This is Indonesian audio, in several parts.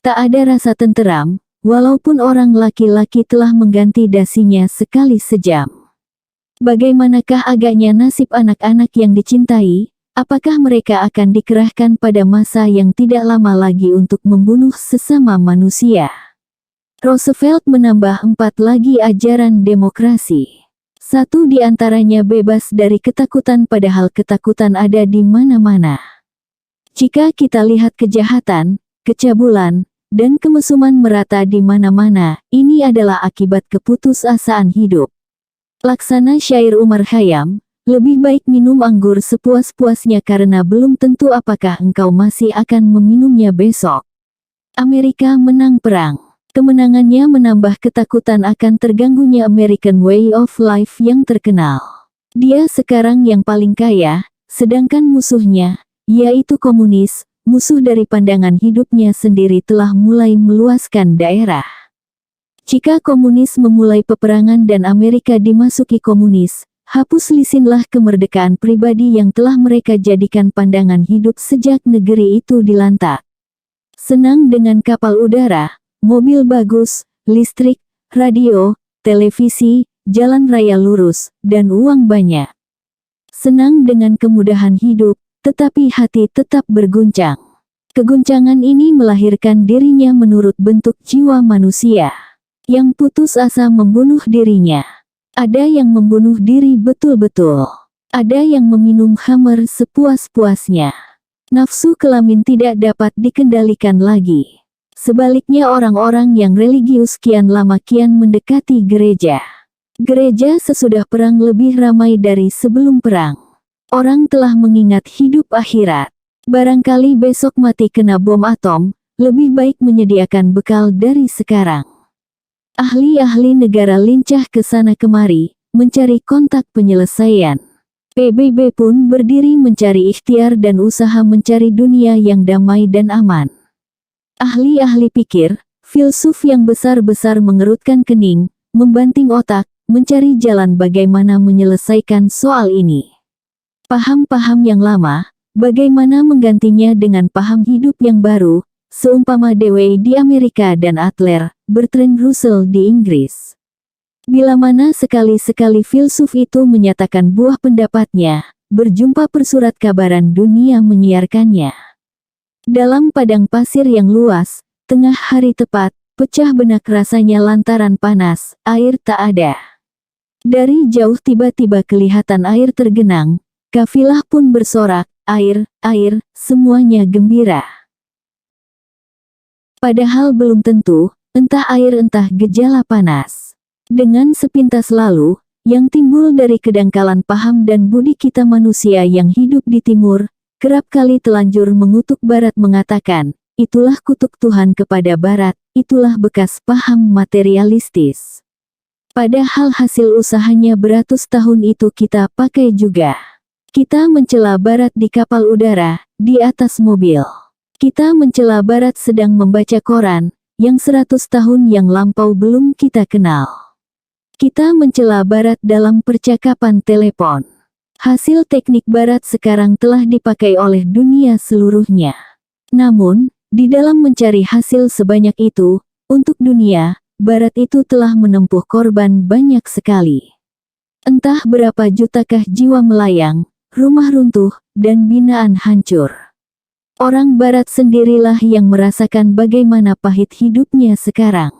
Tak ada rasa tenteram, walaupun orang laki-laki telah mengganti dasinya sekali sejam. Bagaimanakah agaknya nasib anak-anak yang dicintai? Apakah mereka akan dikerahkan pada masa yang tidak lama lagi untuk membunuh sesama manusia? Roosevelt menambah 4 lagi ajaran demokrasi. Satu di antaranya bebas dari ketakutan, padahal ketakutan ada di mana-mana. Jika kita lihat kejahatan, kecabulan, dan kemesuman merata di mana-mana, ini adalah akibat keputusasaan hidup. Laksana syair Umar Khayyam, lebih baik minum anggur sepuas-puasnya karena belum tentu apakah engkau masih akan meminumnya besok. Amerika menang perang. Kemenangannya menambah ketakutan akan terganggunya American Way of Life yang terkenal. Dia sekarang yang paling kaya, sedangkan musuhnya, yaitu komunis, musuh dari pandangan hidupnya sendiri, telah mulai meluaskan daerah. Jika komunis memulai peperangan dan Amerika dimasuki komunis, hapus lisinlah kemerdekaan pribadi yang telah mereka jadikan pandangan hidup sejak negeri itu dilantak. Senang dengan kapal udara, mobil bagus, listrik, radio, televisi, jalan raya lurus, dan uang banyak. Senang dengan kemudahan hidup, tetapi hati tetap berguncang. Keguncangan ini melahirkan dirinya menurut bentuk jiwa manusia, yang putus asa membunuh dirinya. Ada yang membunuh diri betul-betul. Ada yang meminum khamar sepuas-puasnya. Nafsu kelamin tidak dapat dikendalikan lagi. Sebaliknya orang-orang yang religius kian lama kian mendekati gereja. Gereja sesudah perang lebih ramai dari sebelum perang. Orang telah mengingat hidup akhirat. Barangkali besok mati kena bom atom, lebih baik menyediakan bekal dari sekarang. Ahli-ahli negara lincah ke sana kemari, mencari kontak penyelesaian. PBB pun berdiri mencari ikhtiar dan usaha mencari dunia yang damai dan aman. Ahli-ahli pikir, filsuf yang besar-besar mengerutkan kening, membanting otak, mencari jalan bagaimana menyelesaikan soal ini. Paham-paham yang lama, bagaimana menggantinya dengan paham hidup yang baru, seumpama Dewey di Amerika dan Adler, Bertrand Russell di Inggris. Bila mana sekali-sekali filsuf itu menyatakan buah pendapatnya, berjumpa persurat kabaran dunia menyiarkannya. Dalam padang pasir yang luas, tengah hari tepat, pecah benak rasanya lantaran panas, air tak ada. Dari jauh tiba-tiba kelihatan air tergenang, kafilah pun bersorak, air, air, semuanya gembira. Padahal belum tentu, entah air entah gejala panas. Dengan sepintas lalu, yang timbul dari kedangkalan paham dan budi kita manusia yang hidup di timur, kerap kali telanjur mengutuk barat mengatakan, itulah kutuk Tuhan kepada barat, itulah bekas paham materialistis. Padahal hasil usahanya beratus tahun itu kita pakai juga. Kita mencela barat di kapal udara, di atas mobil. Kita mencela barat sedang membaca koran, yang 100 tahun yang lampau belum kita kenal. Kita mencela barat dalam percakapan telepon. Hasil teknik barat sekarang telah dipakai oleh dunia seluruhnya. Namun, di dalam mencari hasil sebanyak itu, untuk dunia, barat itu telah menempuh korban banyak sekali. Entah berapa jutakah jiwa melayang, rumah runtuh, dan binaan hancur. Orang barat sendirilah yang merasakan bagaimana pahit hidupnya sekarang.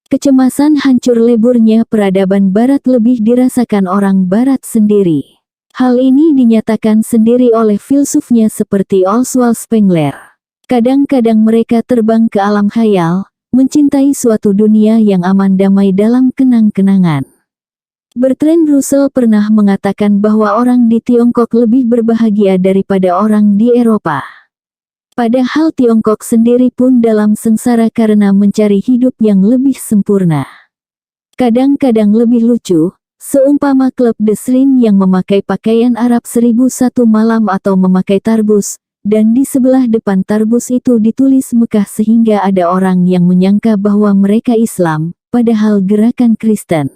Kecemasan hancur leburnya peradaban barat lebih dirasakan orang barat sendiri. Hal ini dinyatakan sendiri oleh filsufnya seperti Oswald Spengler. Kadang-kadang mereka terbang ke alam khayal, mencintai suatu dunia yang aman damai dalam kenang-kenangan. Bertrand Russell pernah mengatakan bahwa orang di Tiongkok lebih berbahagia daripada orang di Eropa. Padahal Tiongkok sendiri pun dalam sengsara karena mencari hidup yang lebih sempurna. Kadang-kadang lebih lucu, seumpama klub The Shrine yang memakai pakaian Arab 1001 malam atau memakai tarbus, dan di sebelah depan tarbus itu ditulis Mekah sehingga ada orang yang menyangka bahwa mereka Islam, padahal gerakan Kristen.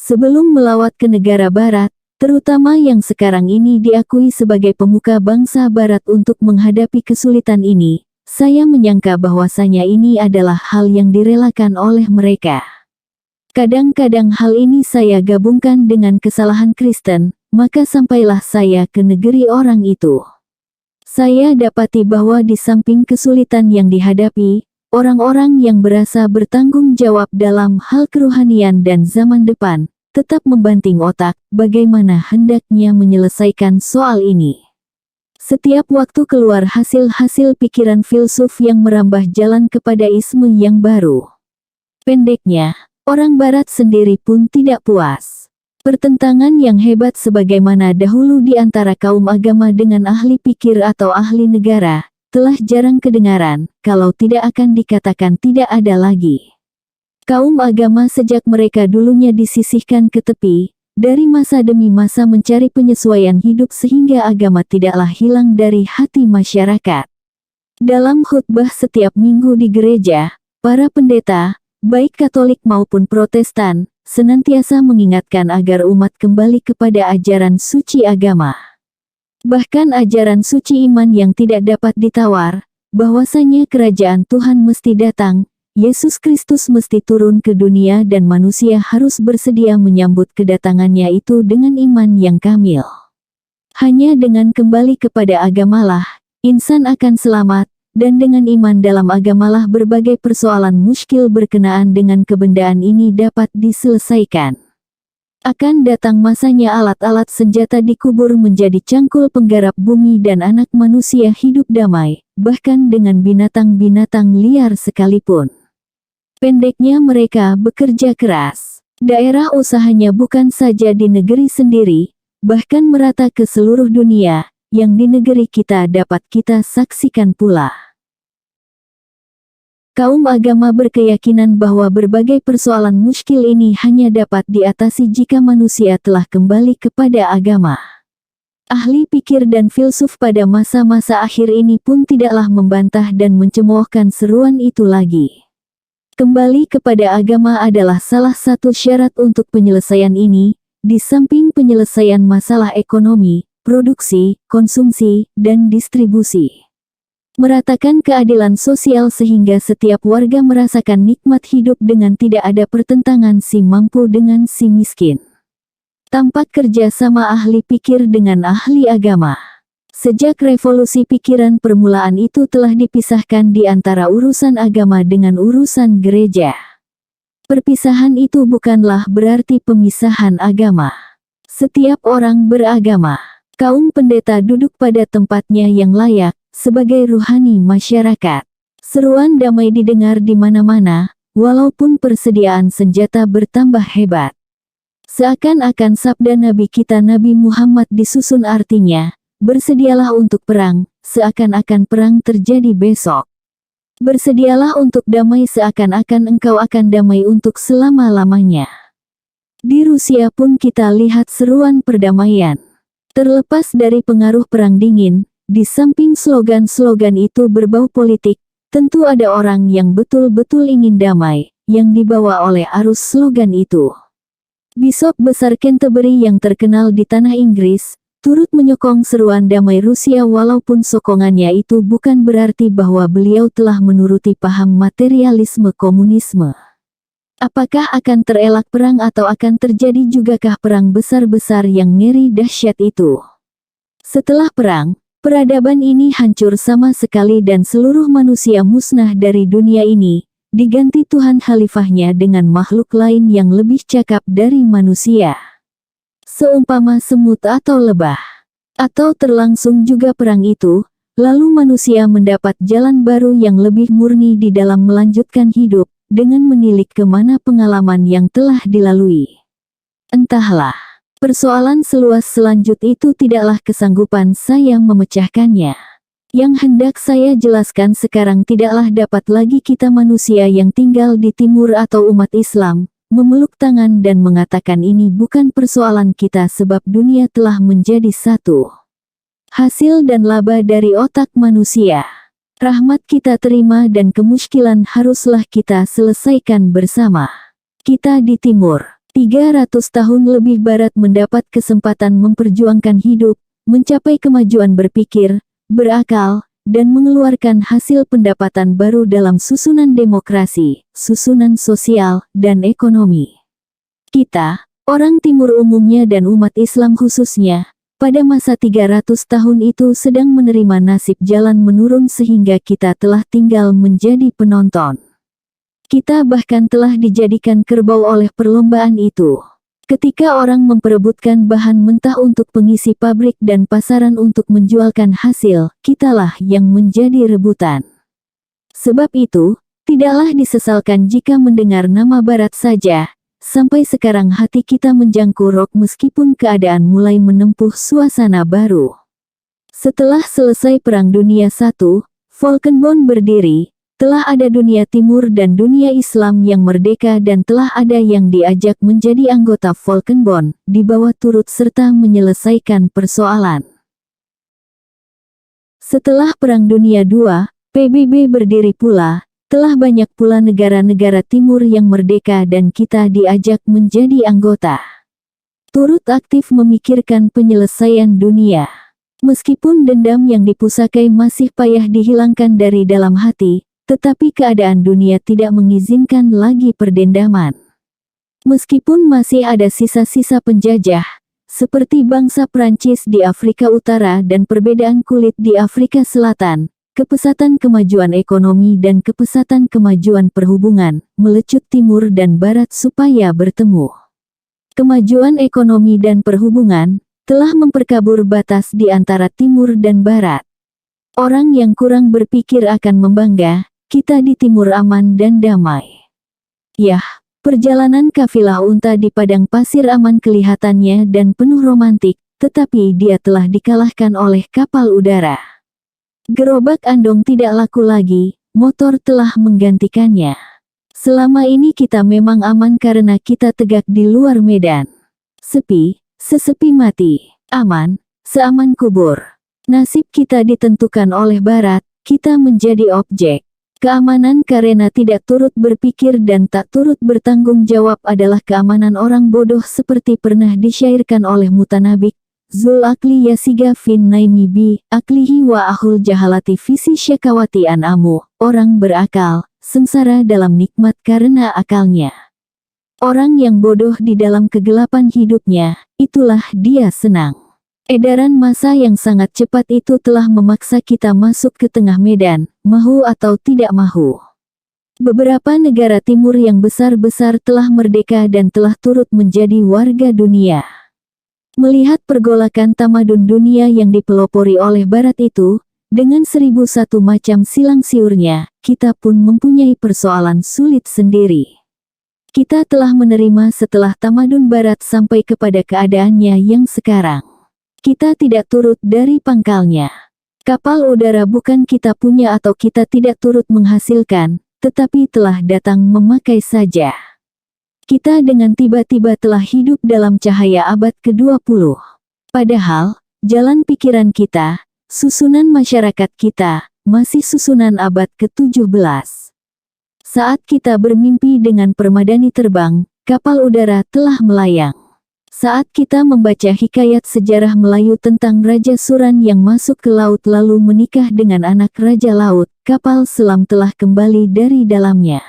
Sebelum melawat ke negara barat, terutama yang sekarang ini diakui sebagai pemuka bangsa barat untuk menghadapi kesulitan ini, saya menyangka bahwasanya ini adalah hal yang direlakan oleh mereka. Kadang-kadang hal ini saya gabungkan dengan kesalahan Kristen, maka sampailah saya ke negeri orang itu. Saya dapati bahwa di samping kesulitan yang dihadapi, orang-orang yang berasa bertanggung jawab dalam hal kerohanian dan zaman depan, tetap membanting otak bagaimana hendaknya menyelesaikan soal ini. Setiap waktu keluar hasil-hasil pikiran filsuf yang merambah jalan kepada isme yang baru. Pendeknya, orang Barat sendiri pun tidak puas. Pertentangan yang hebat sebagaimana dahulu di antara kaum agama dengan ahli pikir atau ahli negara, telah jarang kedengaran, kalau tidak akan dikatakan tidak ada lagi. Kaum agama sejak mereka dulunya disisihkan ke tepi, dari masa demi masa mencari penyesuaian hidup sehingga agama tidaklah hilang dari hati masyarakat. Dalam khutbah setiap minggu di gereja, para pendeta, baik Katolik maupun Protestan, senantiasa mengingatkan agar umat kembali kepada ajaran suci agama. Bahkan ajaran suci iman yang tidak dapat ditawar, bahwasanya kerajaan Tuhan mesti datang, Yesus Kristus mesti turun ke dunia dan manusia harus bersedia menyambut kedatangannya itu dengan iman yang kamil. Hanya dengan kembali kepada agamalah, insan akan selamat, dan dengan iman dalam agamalah berbagai persoalan muskil berkenaan dengan kebendaan ini dapat diselesaikan. Akan datang masanya alat-alat senjata dikubur menjadi cangkul penggarap bumi dan anak manusia hidup damai, bahkan dengan binatang-binatang liar sekalipun. Pendeknya mereka bekerja keras. Daerah usahanya bukan saja di negeri sendiri, bahkan merata ke seluruh dunia, yang di negeri kita dapat kita saksikan pula. Kaum agama berkeyakinan bahwa berbagai persoalan muskil ini hanya dapat diatasi jika manusia telah kembali kepada agama. Ahli pikir dan filsuf pada masa-masa akhir ini pun tidaklah membantah dan mencemoohkan seruan itu lagi. Kembali kepada agama adalah salah satu syarat untuk penyelesaian ini, di samping penyelesaian masalah ekonomi, produksi, konsumsi, dan distribusi. Meratakan keadilan sosial sehingga setiap warga merasakan nikmat hidup dengan tidak ada pertentangan si mampu dengan si miskin. Tampak kerja sama ahli pikir dengan ahli agama. Sejak revolusi pikiran permulaan itu telah dipisahkan di antara urusan agama dengan urusan gereja. Perpisahan itu bukanlah berarti pemisahan agama. Setiap orang beragama. Kaum pendeta duduk pada tempatnya yang layak, sebagai ruhani masyarakat. Seruan damai didengar di mana-mana, walaupun persediaan senjata bertambah hebat. Seakan-akan sabda Nabi kita Nabi Muhammad disusun artinya, bersedialah untuk perang, seakan-akan perang terjadi besok. Bersedialah untuk damai seakan-akan engkau akan damai untuk selama-lamanya. Di Rusia pun kita lihat seruan perdamaian. Terlepas dari pengaruh perang dingin, di samping slogan-slogan itu berbau politik, tentu ada orang yang betul-betul ingin damai, yang dibawa oleh arus slogan itu. Bishop besar Canterbury yang terkenal di tanah Inggris, turut menyokong seruan damai Rusia walaupun sokongannya itu bukan berarti bahwa beliau telah menuruti paham materialisme komunisme. Apakah akan terelak perang atau akan terjadi jugakah perang besar-besar yang ngeri dahsyat itu? Setelah perang, peradaban ini hancur sama sekali dan seluruh manusia musnah dari dunia ini, diganti Tuhan Khalifahnya dengan makhluk lain yang lebih cakap dari manusia. Seumpama semut atau lebah. Atau terlangsung juga perang itu, lalu manusia mendapat jalan baru yang lebih murni di dalam melanjutkan hidup, dengan menilik kemana pengalaman yang telah dilalui. Entahlah, persoalan seluas selanjut itu tidaklah kesanggupan saya memecahkannya. Yang hendak saya jelaskan sekarang tidaklah dapat lagi kita manusia yang tinggal di timur atau umat Islam, memeluk tangan dan mengatakan ini bukan persoalan kita sebab dunia telah menjadi satu. Hasil dan laba dari otak manusia. Rahmat kita terima dan kemuskilan haruslah kita selesaikan bersama. Kita di timur, 300 tahun lebih barat mendapat kesempatan memperjuangkan hidup, mencapai kemajuan berpikir, berakal, dan mengeluarkan hasil pendapatan baru dalam susunan demokrasi, susunan sosial, dan ekonomi. Kita, orang Timur umumnya dan umat Islam khususnya, pada masa 300 tahun itu sedang menerima nasib jalan menurun sehingga kita telah tinggal menjadi penonton. Kita bahkan telah dijadikan kerbau oleh perlombaan itu. Ketika orang memperebutkan bahan mentah untuk pengisi pabrik dan pasaran untuk menjualkan hasil, kitalah yang menjadi rebutan. Sebab itu, tidaklah disesalkan jika mendengar nama Barat saja. Sampai sekarang hati kita menjangkurok meskipun keadaan mulai menempuh suasana baru. Setelah selesai Perang Dunia I, Volkenbond berdiri. Telah ada dunia timur dan dunia Islam yang merdeka dan telah ada yang diajak menjadi anggota Volkenbond, di bawah turut serta menyelesaikan persoalan. Setelah Perang Dunia II, PBB berdiri pula, telah banyak pula negara-negara timur yang merdeka dan kita diajak menjadi anggota. Turut aktif memikirkan penyelesaian dunia. Meskipun dendam yang dipusakai masih payah dihilangkan dari dalam hati, tetapi keadaan dunia tidak mengizinkan lagi perdendaman. Meskipun masih ada sisa-sisa penjajah, seperti bangsa Prancis di Afrika Utara dan perbedaan kulit di Afrika Selatan, kepesatan kemajuan ekonomi dan kepesatan kemajuan perhubungan, melecut timur dan barat supaya bertemu. Kemajuan ekonomi dan perhubungan telah memperkabur batas di antara timur dan barat. Orang yang kurang berpikir akan membangga, kita di timur aman dan damai. Yah, perjalanan kafilah unta di padang pasir aman kelihatannya dan penuh romantik, tetapi dia telah dikalahkan oleh kapal udara. Gerobak andong tidak laku lagi, motor telah menggantikannya. Selama ini kita memang aman karena kita tegak di luar medan. Sepi, sesepi mati, aman, seaman kubur. Nasib kita ditentukan oleh barat, kita menjadi objek. Keamanan karena tidak turut berpikir dan tak turut bertanggung jawab adalah keamanan orang bodoh seperti pernah disyairkan oleh Mutanabik. Zul akli yasiga fin naimi bi, aklihi wa ahul jahalati visi syakawati anamu. Orang berakal, sengsara dalam nikmat karena akalnya. Orang yang bodoh di dalam kegelapan hidupnya, itulah dia senang. Edaran massa yang sangat cepat itu telah memaksa kita masuk ke tengah medan, mahu atau tidak mahu. Beberapa negara timur yang besar-besar telah merdeka dan telah turut menjadi warga dunia. Melihat pergolakan tamadun dunia yang dipelopori oleh barat itu, dengan 1001 macam silang siurnya, kita pun mempunyai persoalan sulit sendiri. Kita telah menerima setelah tamadun barat sampai kepada keadaannya yang sekarang. Kita tidak turut dari pangkalnya. Kapal udara bukan kita punya atau kita tidak turut menghasilkan, tetapi telah datang memakai saja. Kita dengan tiba-tiba telah hidup dalam cahaya abad ke-20. Padahal, jalan pikiran kita, susunan masyarakat kita, masih susunan abad ke-17. Saat kita bermimpi dengan permadani terbang, kapal udara telah melayang. Saat kita membaca hikayat sejarah Melayu tentang Raja Suran yang masuk ke laut lalu menikah dengan anak Raja Laut, kapal selam telah kembali dari dalamnya.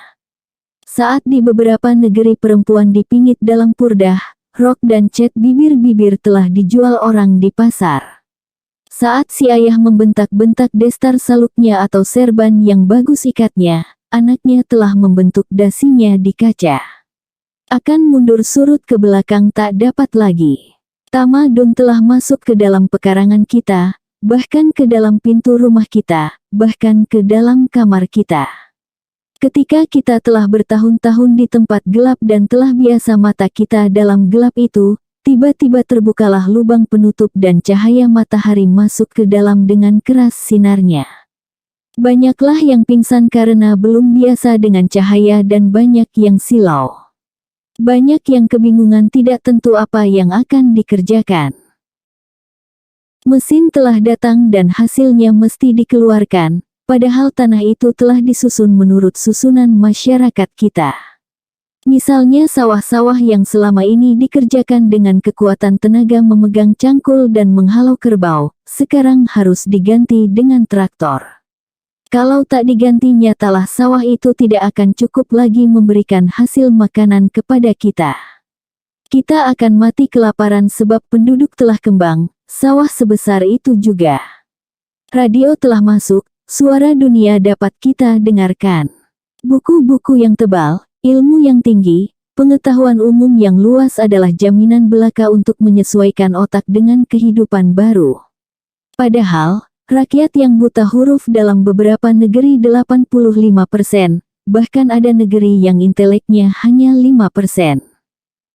Saat di beberapa negeri perempuan dipingit dalam purdah, rok dan cat bibir-bibir telah dijual orang di pasar. Saat si ayah membentak-bentak destar saluknya atau serban yang bagus ikatnya, anaknya telah membentuk dasinya di kaca. Akan mundur surut ke belakang tak dapat lagi. Tamadun telah masuk ke dalam pekarangan kita, bahkan ke dalam pintu rumah kita, bahkan ke dalam kamar kita. Ketika kita telah bertahun-tahun di tempat gelap dan telah biasa mata kita dalam gelap itu, tiba-tiba terbukalah lubang penutup dan cahaya matahari masuk ke dalam dengan keras sinarnya. Banyaklah yang pingsan karena belum biasa dengan cahaya dan banyak yang silau. Banyak yang kebingungan tidak tentu apa yang akan dikerjakan. Mesin telah datang dan hasilnya mesti dikeluarkan, padahal tanah itu telah disusun menurut susunan masyarakat kita. Misalnya sawah-sawah yang selama ini dikerjakan dengan kekuatan tenaga memegang cangkul dan menghalau kerbau, sekarang harus diganti dengan traktor. Kalau tak diganti nyatalah sawah itu tidak akan cukup lagi memberikan hasil makanan kepada kita. Kita akan mati kelaparan sebab penduduk telah kembang, sawah sebesar itu juga. Radio telah masuk, suara dunia dapat kita dengarkan. Buku-buku yang tebal, ilmu yang tinggi, pengetahuan umum yang luas adalah jaminan belaka untuk menyesuaikan otak dengan kehidupan baru. Padahal, rakyat yang buta huruf dalam beberapa negeri 85%, bahkan ada negeri yang inteleknya hanya 5%.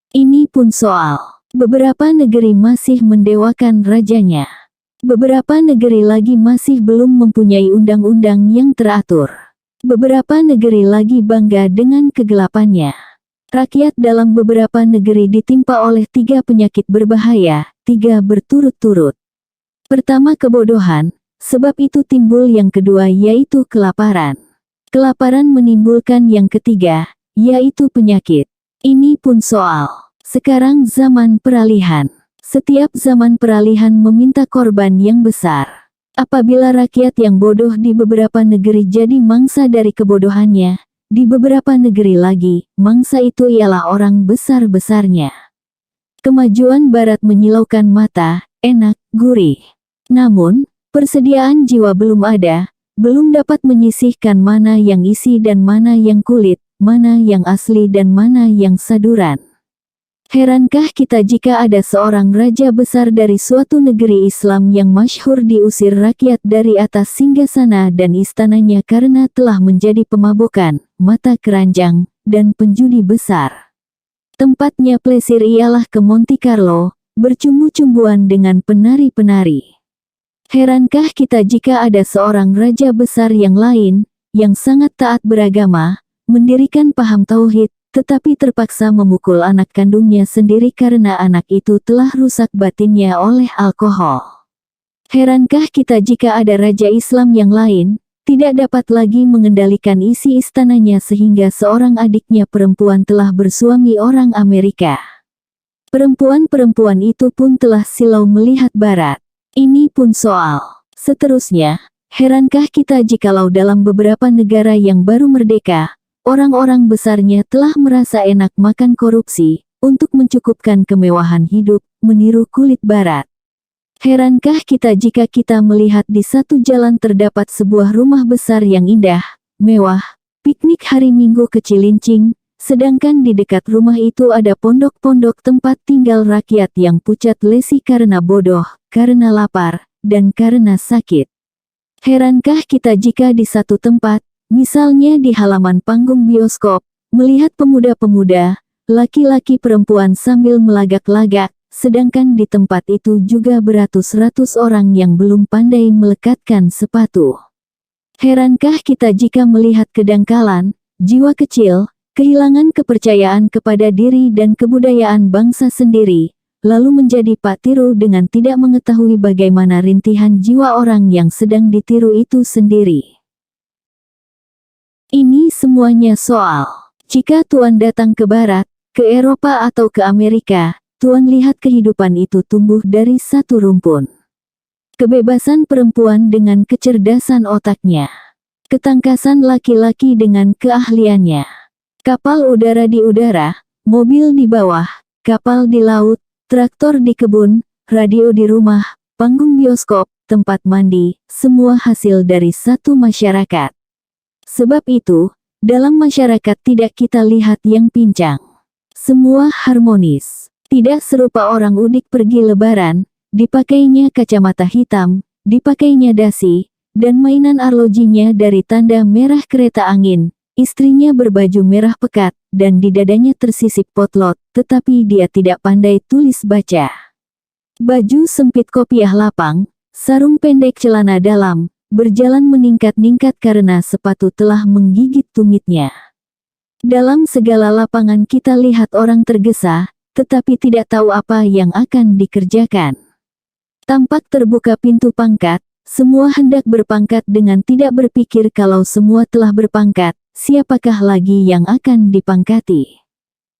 Ini pun soal. Beberapa negeri masih mendewakan rajanya. Beberapa negeri lagi masih belum mempunyai undang-undang yang teratur. Beberapa negeri lagi bangga dengan kegelapannya. Rakyat dalam beberapa negeri ditimpa oleh 3 penyakit berbahaya, 3 berturut-turut. Pertama kebodohan, sebab itu timbul yang kedua yaitu kelaparan. Kelaparan menimbulkan yang ketiga, yaitu penyakit. Ini pun soal. Sekarang zaman peralihan. Setiap zaman peralihan meminta korban yang besar. Apabila rakyat yang bodoh di beberapa negeri jadi mangsa dari kebodohannya, di beberapa negeri lagi, mangsa itu ialah orang besar-besarnya. Kemajuan barat menyilaukan mata, enak, gurih. Namun, persediaan jiwa belum ada, belum dapat menyisihkan mana yang isi dan mana yang kulit, mana yang asli dan mana yang saduran. Herankah kita jika ada seorang raja besar dari suatu negeri Islam yang masyhur diusir rakyat dari atas singgasana dan istananya karena telah menjadi pemabukan, mata keranjang, dan penjudi besar. Tempatnya plesir ialah ke Monte Carlo, bercumbu-cumbuan dengan penari-penari. Herankah kita jika ada seorang raja besar yang lain, yang sangat taat beragama, mendirikan paham tauhid, tetapi terpaksa memukul anak kandungnya sendiri karena anak itu telah rusak batinnya oleh alkohol. Herankah kita jika ada raja Islam yang lain, tidak dapat lagi mengendalikan isi istananya sehingga seorang adiknya perempuan telah bersuami orang Amerika. Perempuan-perempuan itu pun telah silau melihat barat. Ini pun soal. Seterusnya, herankah kita jikalau dalam beberapa negara yang baru merdeka, orang-orang besarnya telah merasa enak makan korupsi, untuk mencukupkan kemewahan hidup, meniru kulit barat. Herankah kita jika kita melihat di satu jalan terdapat sebuah rumah besar yang indah, mewah, piknik hari Minggu ke Cilincing, sedangkan di dekat rumah itu ada pondok-pondok tempat tinggal rakyat yang pucat lesi karena bodoh, karena lapar, dan karena sakit. Herankah kita jika di satu tempat, misalnya di halaman panggung bioskop, melihat pemuda-pemuda, laki-laki perempuan sambil melagak-lagak, sedangkan di tempat itu juga beratus-ratus orang yang belum pandai melekatkan sepatu. Herankah kita jika melihat kedangkalan, jiwa kecil, kehilangan kepercayaan kepada diri dan kebudayaan bangsa sendiri, lalu menjadi pak tiru dengan tidak mengetahui bagaimana rintihan jiwa orang yang sedang ditiru itu sendiri. Ini semuanya soal. Jika Tuan datang ke Barat, ke Eropa atau ke Amerika, Tuan lihat kehidupan itu tumbuh dari satu rumpun. Kebebasan perempuan dengan kecerdasan otaknya. Ketangkasan laki-laki dengan keahliannya. Kapal udara di udara, mobil di bawah, kapal di laut, traktor di kebun, radio di rumah, panggung bioskop, tempat mandi, semua hasil dari satu masyarakat. Sebab itu, dalam masyarakat tidak kita lihat yang pincang. Semua harmonis. Tidak serupa orang udik pergi lebaran, dipakainya kacamata hitam, dipakainya dasi, dan mainan arlojinya dari tanda merah kereta angin, istrinya berbaju merah pekat, dan di dadanya tersisip potlot, tetapi dia tidak pandai tulis baca. Baju sempit kopiah lapang, sarung pendek celana dalam, berjalan meningkat-ningkat karena sepatu telah menggigit tumitnya. Dalam segala lapangan kita lihat orang tergesa, tetapi tidak tahu apa yang akan dikerjakan. Tampak terbuka pintu pangkat, semua hendak berpangkat dengan tidak berpikir kalau semua telah berpangkat, siapakah lagi yang akan dipangkati.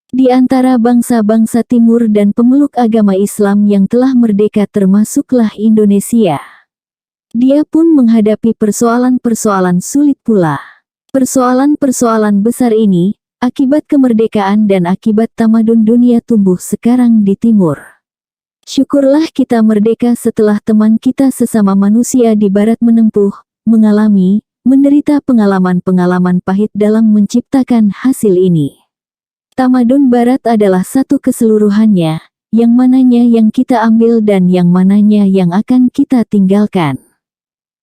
Di antara bangsa-bangsa timur dan pemeluk agama Islam yang telah merdeka termasuklah Indonesia. Dia pun menghadapi persoalan-persoalan sulit pula. Persoalan-persoalan besar ini, akibat kemerdekaan dan akibat tamadun dunia tumbuh sekarang di timur. Syukurlah kita merdeka setelah teman kita sesama manusia di barat mengalami, menderita pengalaman-pengalaman pahit dalam menciptakan hasil ini. Tamadun barat adalah satu keseluruhannya, yang mananya yang kita ambil dan yang mananya yang akan kita tinggalkan.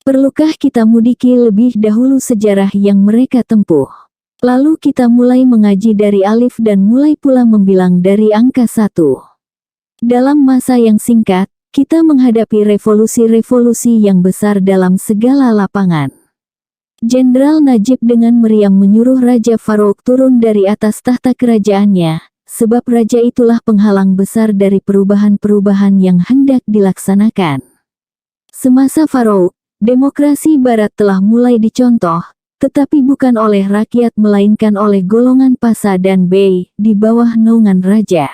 Perlukah kita mudiki lebih dahulu sejarah yang mereka tempuh? Lalu kita mulai mengaji dari alif dan mulai pula membilang dari angka 1. Dalam masa yang singkat, kita menghadapi revolusi-revolusi yang besar dalam segala lapangan. Jenderal Najib dengan meriam menyuruh Raja Farouk turun dari atas tahta kerajaannya, sebab raja itulah penghalang besar dari perubahan-perubahan yang hendak dilaksanakan. Semasa Farouk, demokrasi barat telah mulai dicontoh, tetapi bukan oleh rakyat melainkan oleh golongan pasa dan bey, di bawah naungan raja.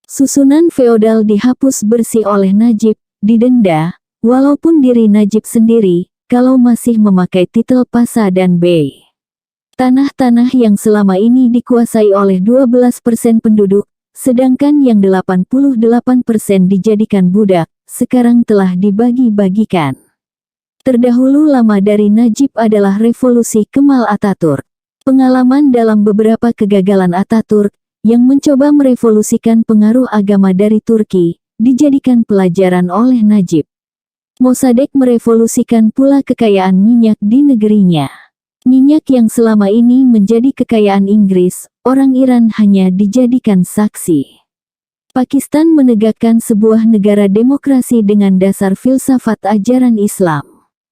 Susunan feodal dihapus bersih oleh Najib, didenda, walaupun diri Najib sendiri, kalau masih memakai titel pasa dan bey. Tanah-tanah yang selama ini dikuasai oleh 12% penduduk, sedangkan yang 88% dijadikan budak, sekarang telah dibagi-bagikan. Terdahulu lama dari Najib adalah revolusi Kemal Ataturk. Pengalaman dalam beberapa kegagalan Ataturk, yang mencoba merevolusikan pengaruh agama dari Turki, dijadikan pelajaran oleh Najib. Mossadegh merevolusikan pula kekayaan minyak di negerinya. Minyak yang selama ini menjadi kekayaan Inggris, orang Iran hanya dijadikan saksi. Pakistan menegakkan sebuah negara demokrasi dengan dasar filsafat ajaran Islam.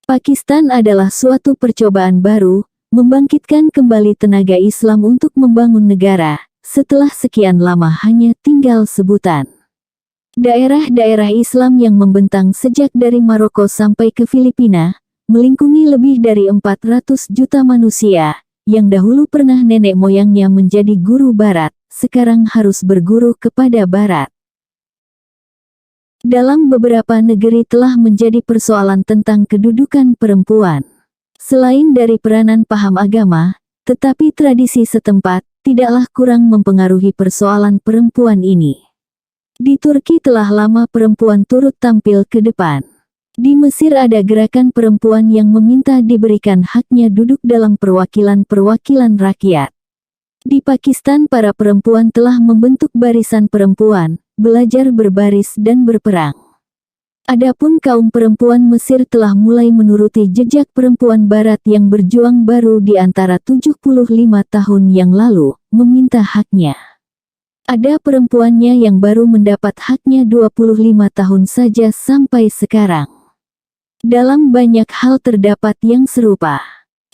Pakistan adalah suatu percobaan baru, membangkitkan kembali tenaga Islam untuk membangun negara, setelah sekian lama hanya tinggal sebutan. Daerah-daerah Islam yang membentang sejak dari Maroko sampai ke Filipina, melingkungi lebih dari 400 juta manusia, yang dahulu pernah nenek moyangnya menjadi guru barat, sekarang harus berguru kepada barat. Dalam beberapa negeri telah menjadi persoalan tentang kedudukan perempuan. Selain dari peranan paham agama, tetapi tradisi setempat, tidaklah kurang mempengaruhi persoalan perempuan ini. Di Turki telah lama perempuan turut tampil ke depan. Di Mesir ada gerakan perempuan yang meminta diberikan haknya duduk dalam perwakilan-perwakilan rakyat. Di Pakistan para perempuan telah membentuk barisan perempuan, belajar berbaris dan berperang. Adapun kaum perempuan Mesir telah mulai menuruti jejak perempuan barat yang berjuang baru di antara 75 tahun yang lalu, meminta haknya. Ada perempuannya yang baru mendapat haknya 25 tahun saja sampai sekarang. Dalam banyak hal terdapat yang serupa.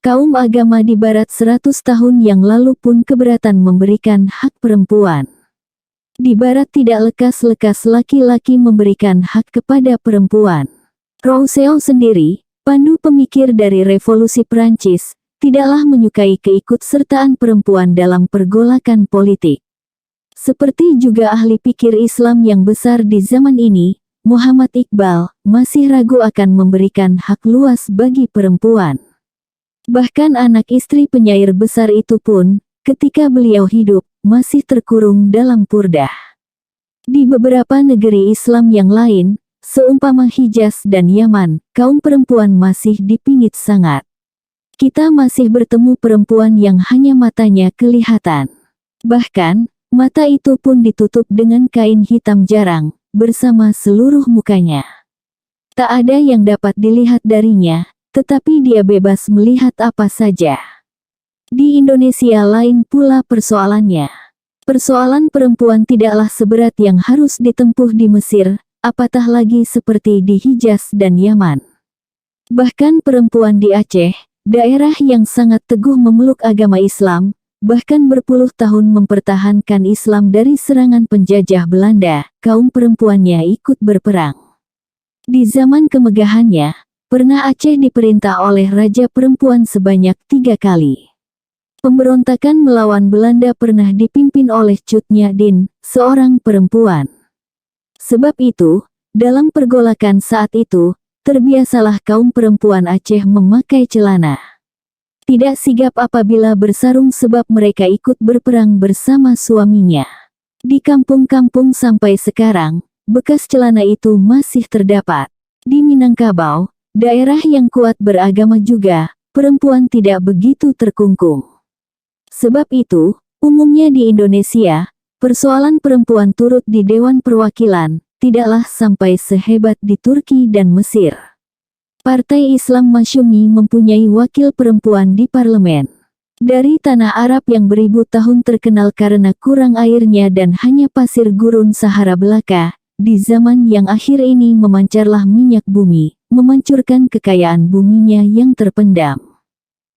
Kaum agama di barat 100 tahun yang lalu pun keberatan memberikan hak perempuan. Di barat tidak lekas-lekas laki-laki memberikan hak kepada perempuan. Rousseau sendiri, pandu pemikir dari revolusi Prancis, tidaklah menyukai keikutsertaan perempuan dalam pergolakan politik. Seperti juga ahli pikir Islam yang besar di zaman ini, Muhammad Iqbal, masih ragu akan memberikan hak luas bagi perempuan. Bahkan anak istri penyair besar itu pun, ketika beliau hidup, masih terkurung dalam purdah. Di beberapa negeri Islam yang lain, seumpama Hijaz dan Yaman, kaum perempuan masih dipingit sangat. Kita masih bertemu perempuan yang hanya matanya kelihatan. Bahkan, mata itu pun ditutup dengan kain hitam jarang, bersama seluruh mukanya. Tak ada yang dapat dilihat darinya, tetapi dia bebas melihat apa saja. Di Indonesia lain pula persoalannya. Persoalan perempuan tidaklah seberat yang harus ditempuh di Mesir, apatah lagi seperti di Hijaz dan Yaman. Bahkan perempuan di Aceh, daerah yang sangat teguh memeluk agama Islam, bahkan berpuluh tahun mempertahankan Islam dari serangan penjajah Belanda, kaum perempuannya ikut berperang. Di zaman kemegahannya, pernah Aceh diperintah oleh raja perempuan sebanyak 3 kali. Pemberontakan melawan Belanda pernah dipimpin oleh Cut Nyak Dien, seorang perempuan. Sebab itu, dalam pergolakan saat itu, terbiasalah kaum perempuan Aceh memakai celana. Tidak sigap apabila bersarung sebab mereka ikut berperang bersama suaminya. Di kampung-kampung sampai sekarang, bekas celana itu masih terdapat. Di Minangkabau, daerah yang kuat beragama juga, perempuan tidak begitu terkungkung. Sebab itu, umumnya di Indonesia, persoalan perempuan turut di Dewan Perwakilan, tidaklah sampai sehebat di Turki dan Mesir. Partai Islam Masyumi mempunyai wakil perempuan di parlemen. Dari tanah Arab yang beribu tahun terkenal karena kurang airnya dan hanya pasir gurun Sahara belaka, di zaman yang akhir ini memancarlah minyak bumi, memancurkan kekayaan buminya yang terpendam.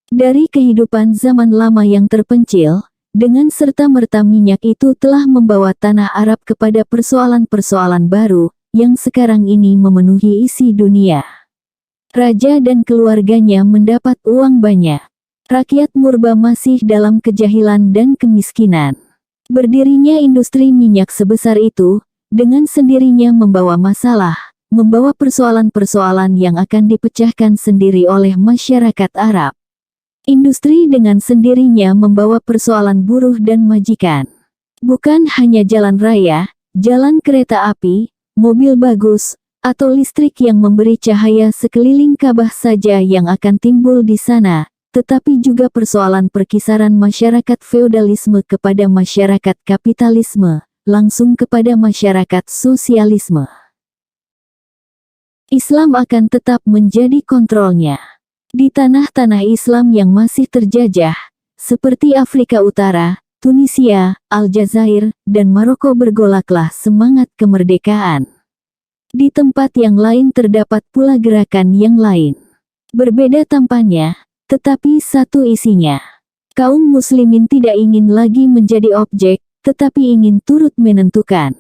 Dari kehidupan zaman lama yang terpencil, dengan serta-merta minyak itu telah membawa tanah Arab kepada persoalan-persoalan baru, yang sekarang ini memenuhi isi dunia. Raja dan keluarganya mendapat uang banyak. Rakyat murba masih dalam kejahilan dan kemiskinan. Berdirinya industri minyak sebesar itu, dengan sendirinya membawa masalah, membawa persoalan-persoalan yang akan dipecahkan sendiri oleh masyarakat Arab. Industri dengan sendirinya membawa persoalan buruh dan majikan. Bukan hanya jalan raya, jalan kereta api, mobil bagus, atau listrik yang memberi cahaya sekeliling Ka'bah saja yang akan timbul di sana, tetapi juga persoalan perkisaran masyarakat feodalisme kepada masyarakat kapitalisme, langsung kepada masyarakat sosialisme. Islam akan tetap menjadi kontrolnya. Di tanah-tanah Islam yang masih terjajah, seperti Afrika Utara, Tunisia, Aljazair, dan Maroko bergolaklah semangat kemerdekaan. Di tempat yang lain terdapat pula gerakan yang lain. Berbeda tampannya, tetapi satu isinya. Kaum muslimin tidak ingin lagi menjadi objek, tetapi ingin turut menentukan.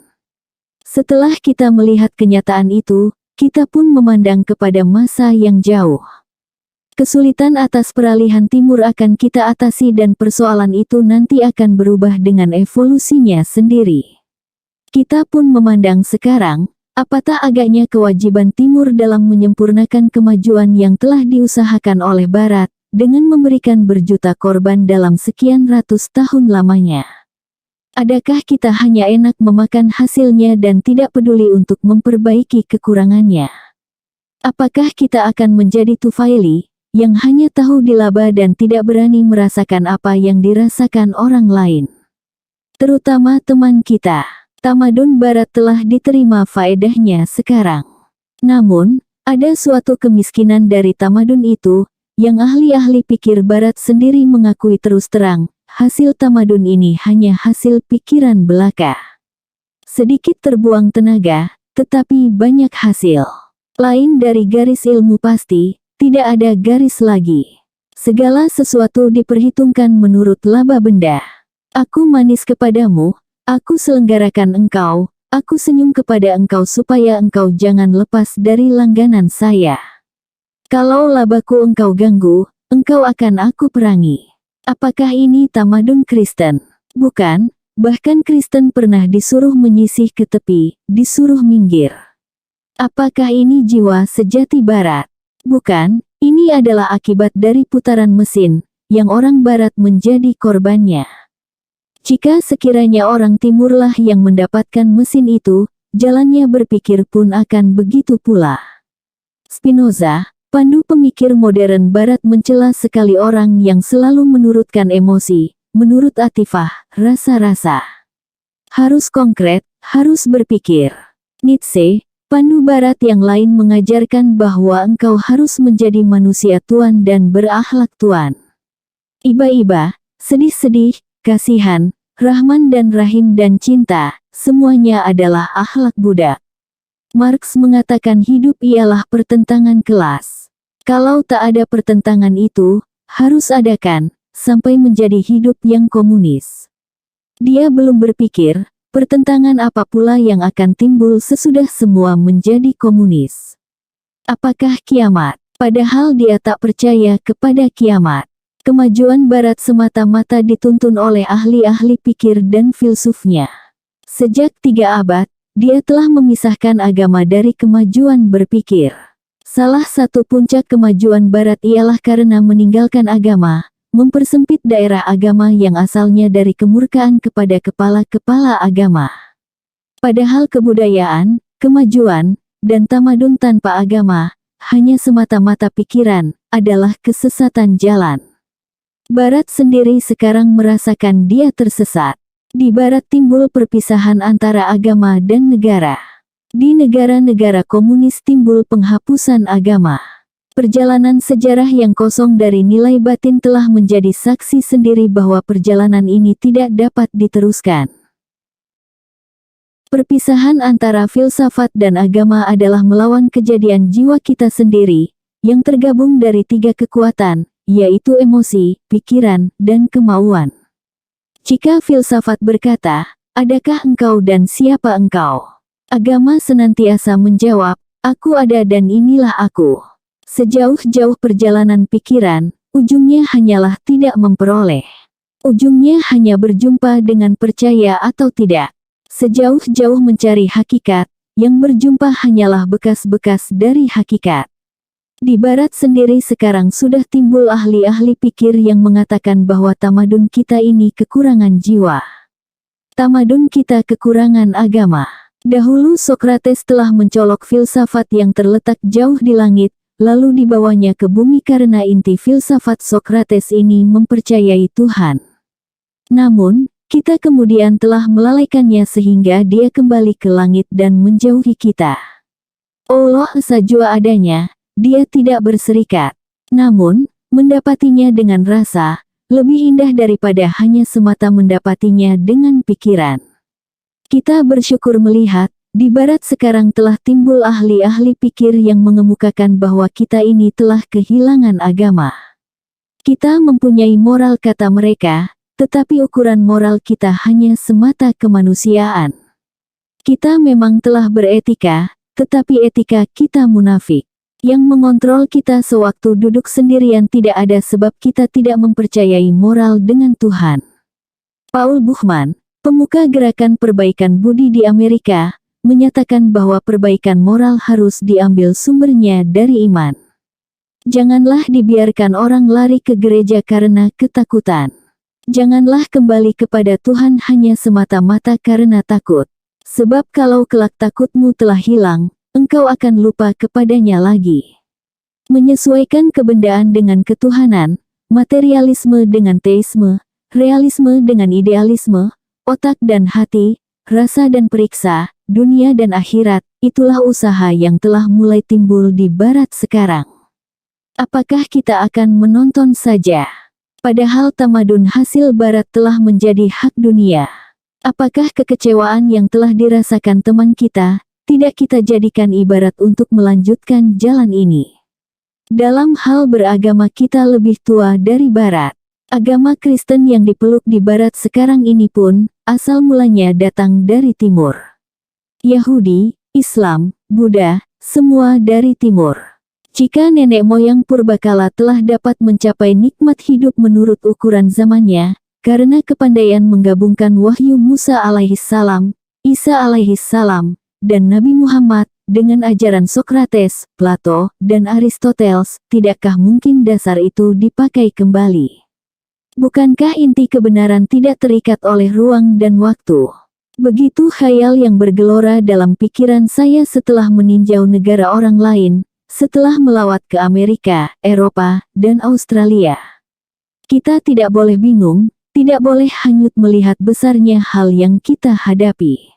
Setelah kita melihat kenyataan itu, kita pun memandang kepada masa yang jauh. Kesulitan atas peralihan timur akan kita atasi dan persoalan itu nanti akan berubah dengan evolusinya sendiri. Kita pun memandang sekarang, apatah agaknya kewajiban Timur dalam menyempurnakan kemajuan yang telah diusahakan oleh Barat, dengan memberikan berjuta korban dalam sekian ratus tahun lamanya. Adakah kita hanya enak memakan hasilnya dan tidak peduli untuk memperbaiki kekurangannya? Apakah kita akan menjadi Tufaili, yang hanya tahu dilaba dan tidak berani merasakan apa yang dirasakan orang lain? Terutama teman kita. Tamadun Barat telah diterima faedahnya sekarang. Namun, ada suatu kemiskinan dari tamadun itu, yang ahli-ahli pikir Barat sendiri mengakui terus terang, hasil tamadun ini hanya hasil pikiran belaka. Sedikit terbuang tenaga, tetapi banyak hasil. Lain dari garis ilmu pasti, tidak ada garis lagi. Segala sesuatu diperhitungkan menurut laba benda. Aku manis kepadamu, aku selenggarakan engkau, aku senyum kepada engkau supaya engkau jangan lepas dari langganan saya. Kalau labaku engkau ganggu, engkau akan aku perangi. Apakah ini tamadun Kristen? Bukan, bahkan Kristen pernah disuruh menyisih ke tepi, disuruh minggir. Apakah ini jiwa sejati Barat? Bukan, ini adalah akibat dari putaran mesin, yang orang Barat menjadi korbannya. Jika sekiranya orang Timurlah yang mendapatkan mesin itu, jalannya berpikir pun akan begitu pula. Spinoza, pandu pemikir modern Barat, mencela sekali orang yang selalu menurutkan emosi, menurut atifah, rasa-rasa. Harus konkret, harus berpikir. Nietzsche, pandu Barat yang lain mengajarkan bahwa engkau harus menjadi manusia tuan dan berakhlak tuan. Iba-iba, sedih-sedih, kasihan, Rahman dan Rahim dan cinta, semuanya adalah akhlak budak. Marx mengatakan hidup ialah pertentangan kelas. Kalau tak ada pertentangan itu, harus adakan, sampai menjadi hidup yang komunis. Dia belum berpikir, pertentangan apa pula yang akan timbul sesudah semua menjadi komunis. Apakah kiamat? Padahal dia tak percaya kepada kiamat. Kemajuan Barat semata-mata dituntun oleh ahli-ahli pikir dan filsufnya. Sejak 3 abad, dia telah memisahkan agama dari kemajuan berpikir. Salah satu puncak kemajuan Barat ialah karena meninggalkan agama, mempersempit daerah agama yang asalnya dari kemurkaan kepada kepala-kepala agama. Padahal kebudayaan, kemajuan, dan tamadun tanpa agama, hanya semata-mata pikiran, adalah kesesatan jalan. Barat sendiri sekarang merasakan dia tersesat. Di Barat timbul perpisahan antara agama dan negara. Di negara-negara komunis timbul penghapusan agama. Perjalanan sejarah yang kosong dari nilai batin telah menjadi saksi sendiri bahwa perjalanan ini tidak dapat diteruskan. Perpisahan antara filsafat dan agama adalah melawan kejadian jiwa kita sendiri, yang tergabung dari 3 kekuatan, yaitu emosi, pikiran, dan kemauan. Jika filsafat berkata, adakah engkau dan siapa engkau? Agama senantiasa menjawab, aku ada dan inilah aku. Sejauh-jauh perjalanan pikiran, ujungnya hanyalah tidak memperoleh. Ujungnya hanya berjumpa dengan percaya atau tidak. Sejauh-jauh mencari hakikat, yang berjumpa hanyalah bekas-bekas dari hakikat. Di Barat sendiri sekarang sudah timbul ahli-ahli pikir yang mengatakan bahwa tamadun kita ini kekurangan jiwa. Tamadun kita kekurangan agama. Dahulu Sokrates telah mencolok filsafat yang terletak jauh di langit, lalu dibawanya ke bumi karena inti filsafat Sokrates ini mempercayai Tuhan. Namun, kita kemudian telah melalaikannya sehingga dia kembali ke langit dan menjauhi kita. Allah sajua adanya. Dia tidak berserikat. Namun, mendapatinya dengan rasa, lebih indah daripada hanya semata mendapatinya dengan pikiran. Kita bersyukur melihat, di Barat sekarang telah timbul ahli-ahli pikir yang mengemukakan bahwa kita ini telah kehilangan agama. Kita mempunyai moral kata mereka, tetapi ukuran moral kita hanya semata kemanusiaan. Kita memang telah beretika, tetapi etika kita munafik. Yang mengontrol kita sewaktu duduk sendirian tidak ada sebab kita tidak mempercayai moral dengan Tuhan. Paul Buchman, pemuka gerakan perbaikan budi di Amerika, menyatakan bahwa perbaikan moral harus diambil sumbernya dari iman. Janganlah dibiarkan orang lari ke gereja karena ketakutan. Janganlah kembali kepada Tuhan hanya semata-mata karena takut. Sebab kalau kelak takutmu telah hilang, engkau akan lupa kepadanya lagi. Menyesuaikan kebendaan dengan ketuhanan, materialisme dengan teisme, realisme dengan idealisme, otak dan hati, rasa dan periksa, dunia dan akhirat, itulah usaha yang telah mulai timbul di Barat sekarang. Apakah kita akan menonton saja? Padahal tamadun hasil Barat telah menjadi hak dunia. Apakah kekecewaan yang telah dirasakan teman kita, tidak kita jadikan ibarat untuk melanjutkan jalan ini? Dalam hal beragama kita lebih tua dari Barat. Agama Kristen yang dipeluk di Barat sekarang ini pun, asal mulanya datang dari Timur. Yahudi, Islam, Buddha, semua dari Timur. Jika nenek moyang purbakala telah dapat mencapai nikmat hidup menurut ukuran zamannya, karena kepandaian menggabungkan wahyu Musa alaihissalam, Isa alaihissalam, dan Nabi Muhammad, dengan ajaran Sokrates, Plato, dan Aristoteles, tidakkah mungkin dasar itu dipakai kembali? Bukankah inti kebenaran tidak terikat oleh ruang dan waktu? Begitu khayal yang bergelora dalam pikiran saya setelah meninjau negara orang lain, setelah melawat ke Amerika, Eropa, dan Australia. Kita tidak boleh bingung, tidak boleh hanyut melihat besarnya hal yang kita hadapi.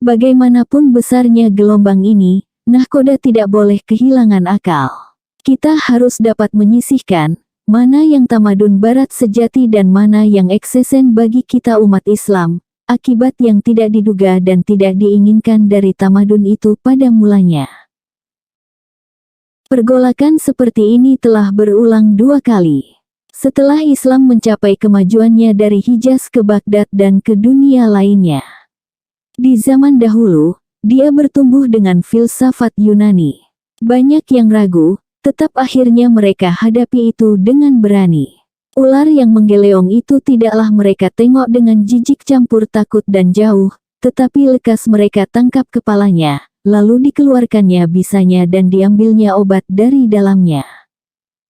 Bagaimanapun besarnya gelombang ini, nahkoda tidak boleh kehilangan akal. Kita harus dapat menyisihkan, mana yang tamadun Barat sejati dan mana yang eksesen bagi kita umat Islam, akibat yang tidak diduga dan tidak diinginkan dari tamadun itu pada mulanya. Pergolakan seperti ini telah berulang 2 kali. Setelah Islam mencapai kemajuannya dari Hijaz ke Baghdad dan ke dunia lainnya. Di zaman dahulu, dia bertumbuh dengan filsafat Yunani. Banyak yang ragu, tetap akhirnya mereka hadapi itu dengan berani. Ular yang menggeleong itu tidaklah mereka tengok dengan jijik campur takut dan jauh, tetapi lekas mereka tangkap kepalanya, lalu dikeluarkannya bisanya dan diambilnya obat dari dalamnya.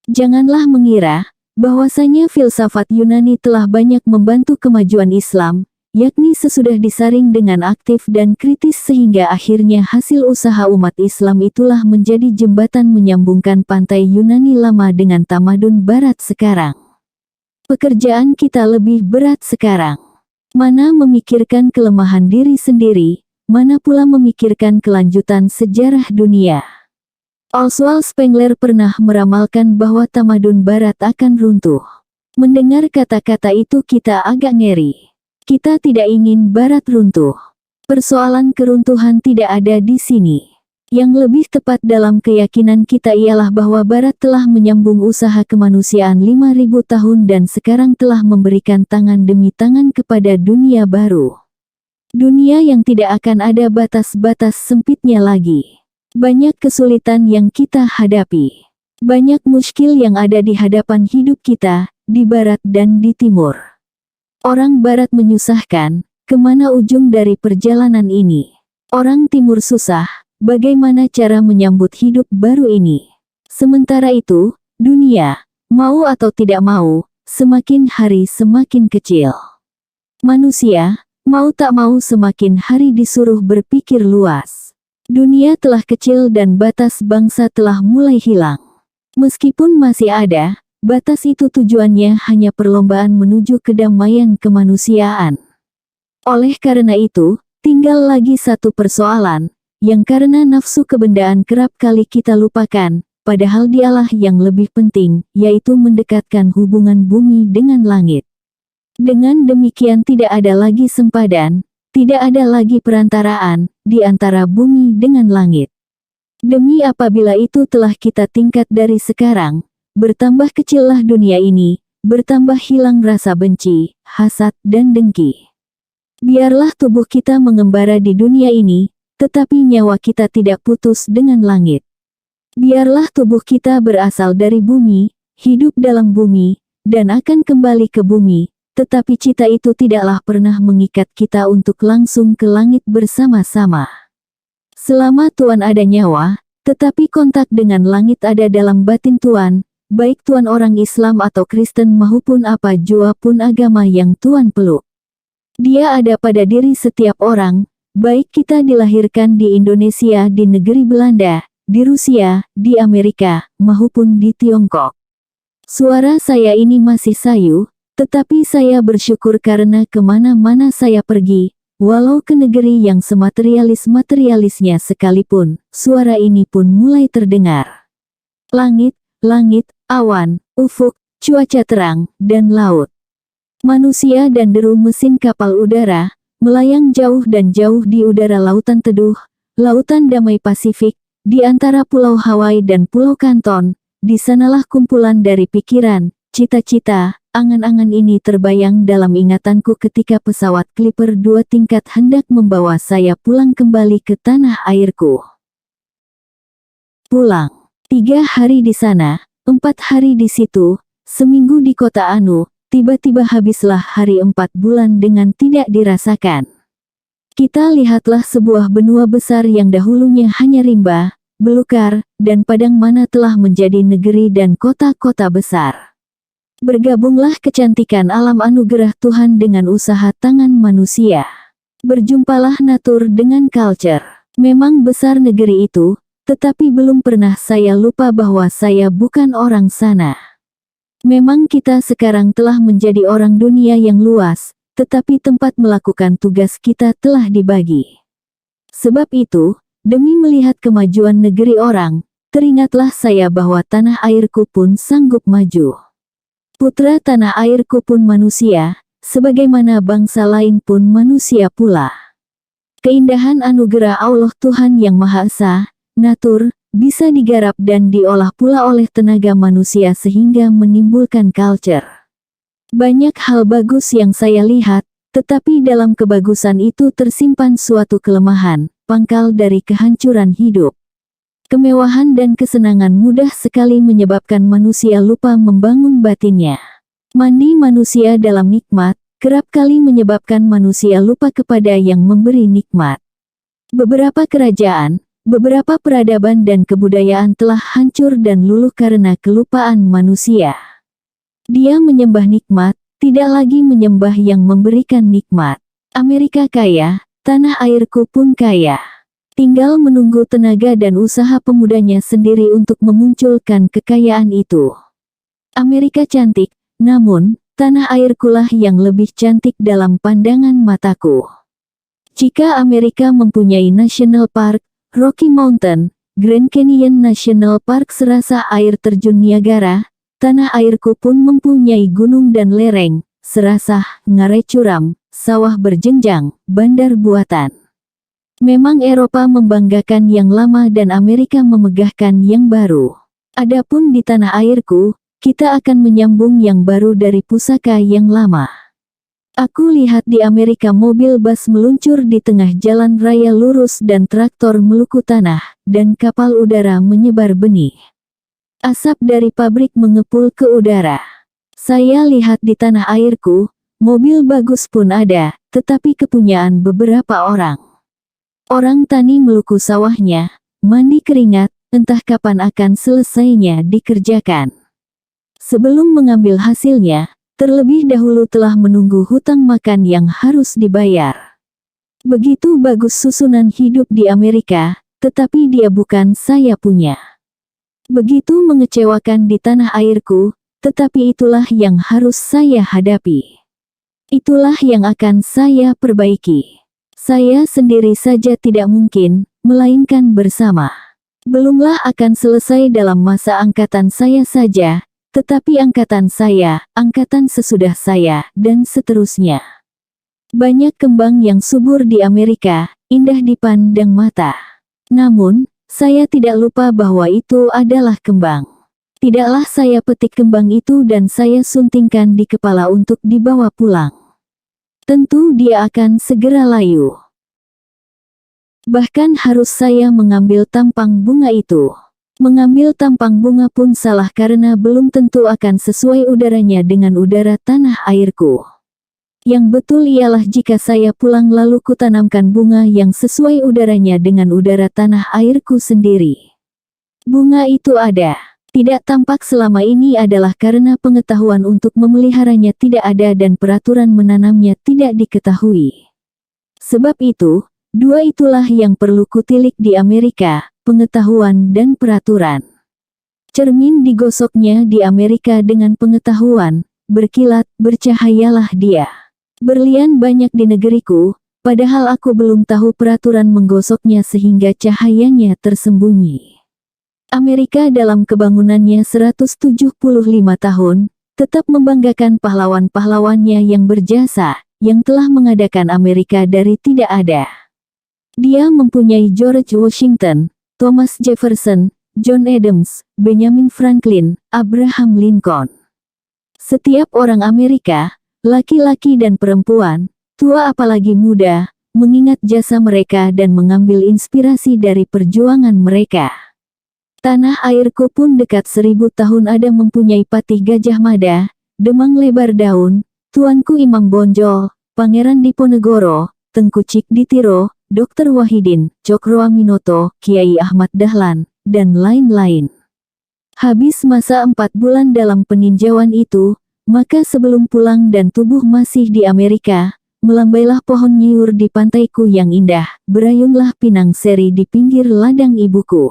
Janganlah mengira bahwasanya filsafat Yunani telah banyak membantu kemajuan Islam, yakni sesudah disaring dengan aktif dan kritis sehingga akhirnya hasil usaha umat Islam itulah menjadi jembatan menyambungkan pantai Yunani lama dengan tamadun Barat sekarang. Pekerjaan kita lebih berat sekarang. Mana memikirkan kelemahan diri sendiri, mana pula memikirkan kelanjutan sejarah dunia. Oswald Spengler pernah meramalkan bahwa tamadun Barat akan runtuh. Mendengar kata-kata itu kita agak ngeri. Kita tidak ingin Barat runtuh. Persoalan keruntuhan tidak ada di sini. Yang lebih tepat dalam keyakinan kita ialah bahwa Barat telah menyambung usaha kemanusiaan 5.000 tahun dan sekarang telah memberikan tangan demi tangan kepada dunia baru. Dunia yang tidak akan ada batas-batas sempitnya lagi. Banyak kesulitan yang kita hadapi. Banyak muskil yang ada di hadapan hidup kita, di Barat dan di Timur. Orang Barat menyusahkan, kemana ujung dari perjalanan ini? Orang Timur susah, bagaimana cara menyambut hidup baru ini? Sementara itu, dunia, mau atau tidak mau, semakin hari semakin kecil. Manusia, mau tak mau semakin hari disuruh berpikir luas. Dunia telah kecil dan batas bangsa telah mulai hilang. Meskipun masih ada, batas itu tujuannya hanya perlombaan menuju kedamaian kemanusiaan. Oleh karena itu, tinggal lagi satu persoalan, yang karena nafsu kebendaan kerap kali kita lupakan, padahal dialah yang lebih penting, yaitu mendekatkan hubungan bumi dengan langit. Dengan demikian tidak ada lagi sempadan, tidak ada lagi perantaraan, di antara bumi dengan langit. Demi apabila itu telah kita tingkat dari sekarang, bertambah kecillah dunia ini, bertambah hilang rasa benci, hasad dan dengki. Biarlah tubuh kita mengembara di dunia ini, tetapi nyawa kita tidak putus dengan langit. Biarlah tubuh kita berasal dari bumi, hidup dalam bumi, dan akan kembali ke bumi, tetapi cita itu tidaklah pernah mengikat kita untuk langsung ke langit bersama-sama. Selama Tuan ada nyawa, tetapi kontak dengan langit ada dalam batin Tuan, baik Tuan orang Islam atau Kristen maupun apa jua pun agama yang Tuan peluk. Dia ada pada diri setiap orang, baik kita dilahirkan di Indonesia, di negeri Belanda, di Rusia, di Amerika, maupun di Tiongkok. Suara saya ini masih sayu, tetapi saya bersyukur karena kemana-mana saya pergi, walau ke negeri yang sematerialis-materialisnya sekalipun, suara ini pun mulai terdengar. Langit, langit, awan, ufuk, cuaca terang, dan laut. Manusia dan deru mesin kapal udara, melayang jauh dan jauh di udara lautan teduh, lautan damai Pasifik, di antara pulau Hawaii dan pulau Kanton, di sanalah kumpulan dari pikiran, cita-cita, angan-angan ini terbayang dalam ingatanku ketika pesawat Clipper 2 tingkat hendak membawa saya pulang kembali ke tanah airku. Pulang. 3 hari di sana, 4 hari di situ, seminggu di kota Anu, tiba-tiba habislah hari 4 bulan dengan tidak dirasakan. Kita lihatlah sebuah benua besar yang dahulunya hanya rimba, belukar, dan padang mana telah menjadi negeri dan kota-kota besar. Bergabunglah kecantikan alam anugerah Tuhan dengan usaha tangan manusia. Berjumpalah natur dengan culture. Memang besar negeri itu, tetapi belum pernah saya lupa bahwa saya bukan orang sana. Memang kita sekarang telah menjadi orang dunia yang luas, tetapi tempat melakukan tugas kita telah dibagi. Sebab itu, demi melihat kemajuan negeri orang, teringatlah saya bahwa tanah airku pun sanggup maju. Putra tanah airku pun manusia, sebagaimana bangsa lain pun manusia pula. Keindahan anugerah Allah Tuhan Yang Maha Esa, natur, bisa digarap dan diolah pula oleh tenaga manusia sehingga menimbulkan culture. Banyak hal bagus yang saya lihat, tetapi dalam kebagusan itu tersimpan suatu kelemahan, pangkal dari kehancuran hidup. Kemewahan dan kesenangan mudah sekali menyebabkan manusia lupa membangun batinnya. Mandi manusia dalam nikmat, kerap kali menyebabkan manusia lupa kepada yang memberi nikmat. Beberapa kerajaan, beberapa peradaban dan kebudayaan telah hancur dan luluh karena kelupaan manusia. Dia menyembah nikmat, tidak lagi menyembah yang memberikan nikmat. Amerika kaya, tanah airku pun kaya. Tinggal menunggu tenaga dan usaha pemudanya sendiri untuk memunculkan kekayaan itu. Amerika cantik, namun, tanah airkulah yang lebih cantik dalam pandangan mataku. Jika Amerika mempunyai National Park, Rocky Mountain, Grand Canyon National Park serasa air terjun Niagara, tanah airku pun mempunyai gunung dan lereng, serasa ngarai curam, sawah berjenjang, bandar buatan. Memang Eropa membanggakan yang lama dan Amerika memegahkan yang baru. Adapun di tanah airku, kita akan menyambung yang baru dari pusaka yang lama. Aku lihat di Amerika mobil bus meluncur di tengah jalan raya lurus dan traktor meluku tanah, dan kapal udara menyebar benih. Asap dari pabrik mengepul ke udara. Saya lihat di tanah airku, mobil bagus pun ada, tetapi kepunyaan beberapa orang. Orang tani meluku sawahnya, mandi keringat, entah kapan akan selesainya dikerjakan. Sebelum mengambil hasilnya, terlebih dahulu telah menunggu hutang makan yang harus dibayar. Begitu bagus susunan hidup di Amerika, tetapi dia bukan saya punya. Begitu mengecewakan di tanah airku, tetapi itulah yang harus saya hadapi. Itulah yang akan saya perbaiki. Saya sendiri saja tidak mungkin, melainkan bersama. Belumlah akan selesai dalam masa angkatan saya saja, tetapi angkatan saya, angkatan sesudah saya, dan seterusnya. Banyak kembang yang subur di Amerika, indah dipandang mata. Namun, saya tidak lupa bahwa itu adalah kembang. Tidaklah saya petik kembang itu dan saya suntingkan di kepala untuk dibawa pulang. Tentu dia akan segera layu. Bahkan harus saya mengambil tampang bunga itu. Mengambil tampang bunga pun salah karena belum tentu akan sesuai udaranya dengan udara tanah airku. Yang betul ialah jika saya pulang lalu kutanamkan bunga yang sesuai udaranya dengan udara tanah airku sendiri. Bunga itu ada, tidak tampak selama ini adalah karena pengetahuan untuk memeliharanya tidak ada dan peraturan menanamnya tidak diketahui. Sebab itu, dua itulah yang perlu kutilik di Amerika, pengetahuan dan peraturan. Cermin digosoknya di Amerika dengan pengetahuan, berkilat, bercahayalah dia. Berlian banyak di negeriku, padahal aku belum tahu peraturan menggosoknya sehingga cahayanya tersembunyi. Amerika dalam kebangunannya 175 tahun, tetap membanggakan pahlawan-pahlawannya yang berjasa, yang telah mengadakan Amerika dari tidak ada. Dia mempunyai George Washington, Thomas Jefferson, John Adams, Benjamin Franklin, Abraham Lincoln. Setiap orang Amerika, laki-laki dan perempuan, tua apalagi muda, mengingat jasa mereka dan mengambil inspirasi dari perjuangan mereka. Tanah airku pun dekat 1000 tahun ada mempunyai Patih Gajah Mada, Demang Lebar Daun, Tuanku Imam Bonjol, Pangeran Diponegoro, Tengku Cik Ditiro, Dr. Wahidin, Cokro Aminoto, Kiai Ahmad Dahlan, dan lain-lain. Habis masa 4 bulan dalam peninjauan itu, maka sebelum pulang dan tubuh masih di Amerika, melambailah pohon nyiur di pantaiku yang indah, berayunlah pinang seri di pinggir ladang ibuku.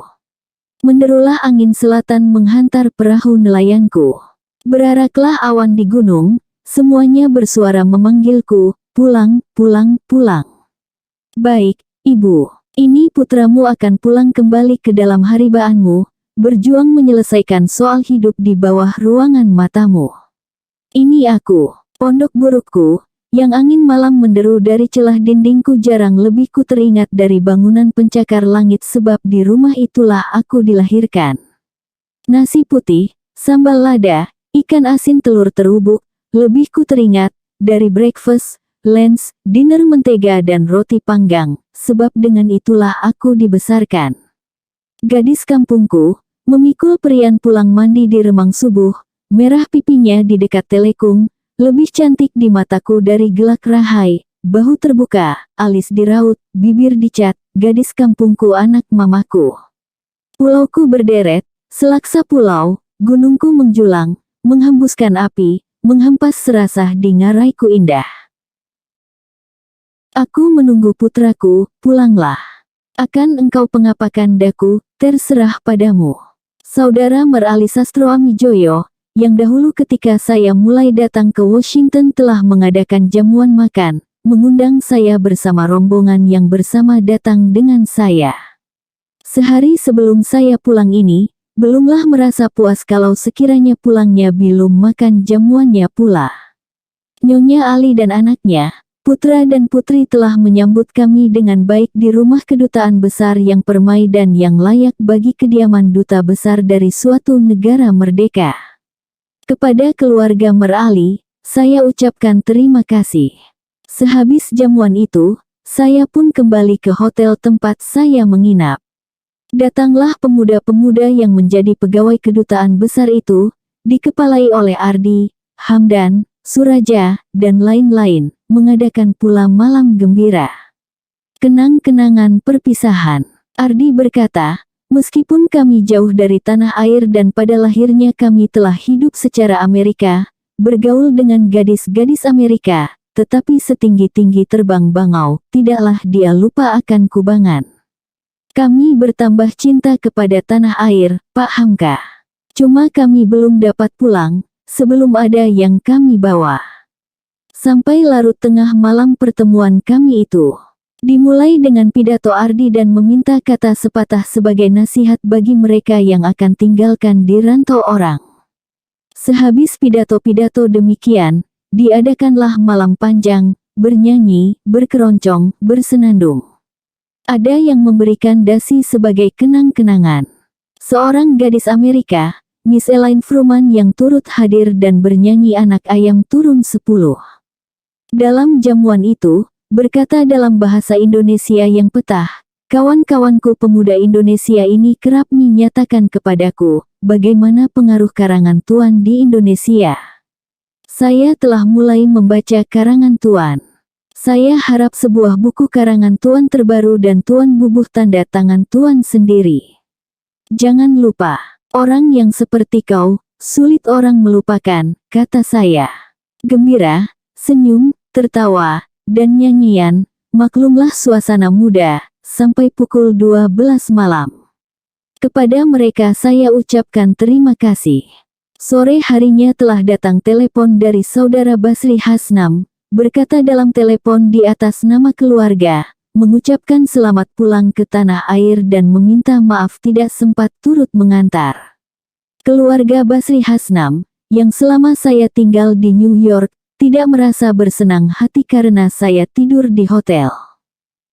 Menderulah angin selatan menghantar perahu nelayanku. Beraraklah awan di gunung, semuanya bersuara memanggilku, pulang, pulang, pulang. Baik, Ibu, ini putramu akan pulang kembali ke dalam haribaanmu, berjuang menyelesaikan soal hidup di bawah ruangan matamu. Ini aku, pondok burukku, yang angin malam menderu dari celah dindingku jarang lebih ku teringat dari bangunan pencakar langit sebab di rumah itulah aku dilahirkan. Nasi putih, sambal lada, ikan asin telur terubuk, lebih ku teringat dari breakfast, lunch, dinner mentega dan roti panggang, sebab dengan itulah aku dibesarkan. Gadis kampungku, memikul perian pulang mandi di remang subuh, merah pipinya di dekat telekung, lebih cantik di mataku dari gelak rahai, bahu terbuka, alis diraut, bibir dicat, gadis kampungku anak mamaku. Pulauku berderet, selaksa pulau, gunungku menjulang, menghembuskan api, menghempas serasah di ngaraiku indah. Aku menunggu putraku, pulanglah. Akan engkau pengapakan daku, terserah padamu. Saudara Merali Sastroamijoyo, yang dahulu ketika saya mulai datang ke Washington telah mengadakan jamuan makan, mengundang saya bersama rombongan yang bersama datang dengan saya. Sehari sebelum saya pulang ini, belumlah merasa puas kalau sekiranya pulangnya belum makan jamuannya pula. Nyonya Ali dan anaknya, putra dan putri telah menyambut kami dengan baik di rumah kedutaan besar yang permai dan yang layak bagi kediaman duta besar dari suatu negara merdeka. Kepada keluarga Merali, saya ucapkan terima kasih. Sehabis jamuan itu, saya pun kembali ke hotel tempat saya menginap. Datanglah pemuda-pemuda yang menjadi pegawai kedutaan besar itu, dikepalai oleh Ardi, Hamdan, Suraja, dan lain-lain, mengadakan pula malam gembira. Kenang-kenangan perpisahan. Ardi berkata, meskipun kami jauh dari tanah air dan pada lahirnya kami telah hidup secara Amerika, bergaul dengan gadis-gadis Amerika, tetapi setinggi-tinggi terbang bangau, tidaklah dia lupa akan kubangan. Kami bertambah cinta kepada tanah air, Pak Hamka. Cuma kami belum dapat pulang, sebelum ada yang kami bawa. Sampai larut tengah malam pertemuan kami itu. Dimulai dengan pidato Ardi dan meminta kata sepatah sebagai nasihat bagi mereka yang akan tinggalkan di rantau orang. Sehabis pidato-pidato demikian, diadakanlah malam panjang, bernyanyi, berkeroncong, bersenandung. Ada yang memberikan dasi sebagai kenang-kenangan. Seorang gadis Amerika, Miss Elaine Fruman yang turut hadir dan bernyanyi Anak Ayam Turun 10. Dalam jamuan itu, berkata dalam bahasa Indonesia yang petah, kawan-kawanku pemuda Indonesia ini kerap menyatakan kepadaku, bagaimana pengaruh karangan Tuan di Indonesia. Saya telah mulai membaca karangan Tuan. Saya harap sebuah buku karangan Tuan terbaru dan Tuan bubuh tanda tangan Tuan sendiri. Jangan lupa, orang yang seperti kau, sulit orang melupakan, kata saya. Gembira, senyum, tertawa, dan nyanyian, maklumlah suasana muda, sampai pukul 12 malam. Kepada mereka saya ucapkan terima kasih. Sore harinya telah datang telepon dari saudara Basri Hasnam, berkata dalam telepon di atas nama keluarga, mengucapkan selamat pulang ke tanah air dan meminta maaf tidak sempat turut mengantar. Keluarga Basri Hasnam, yang selama saya tinggal di New York, tidak merasa bersenang hati karena saya tidur di hotel.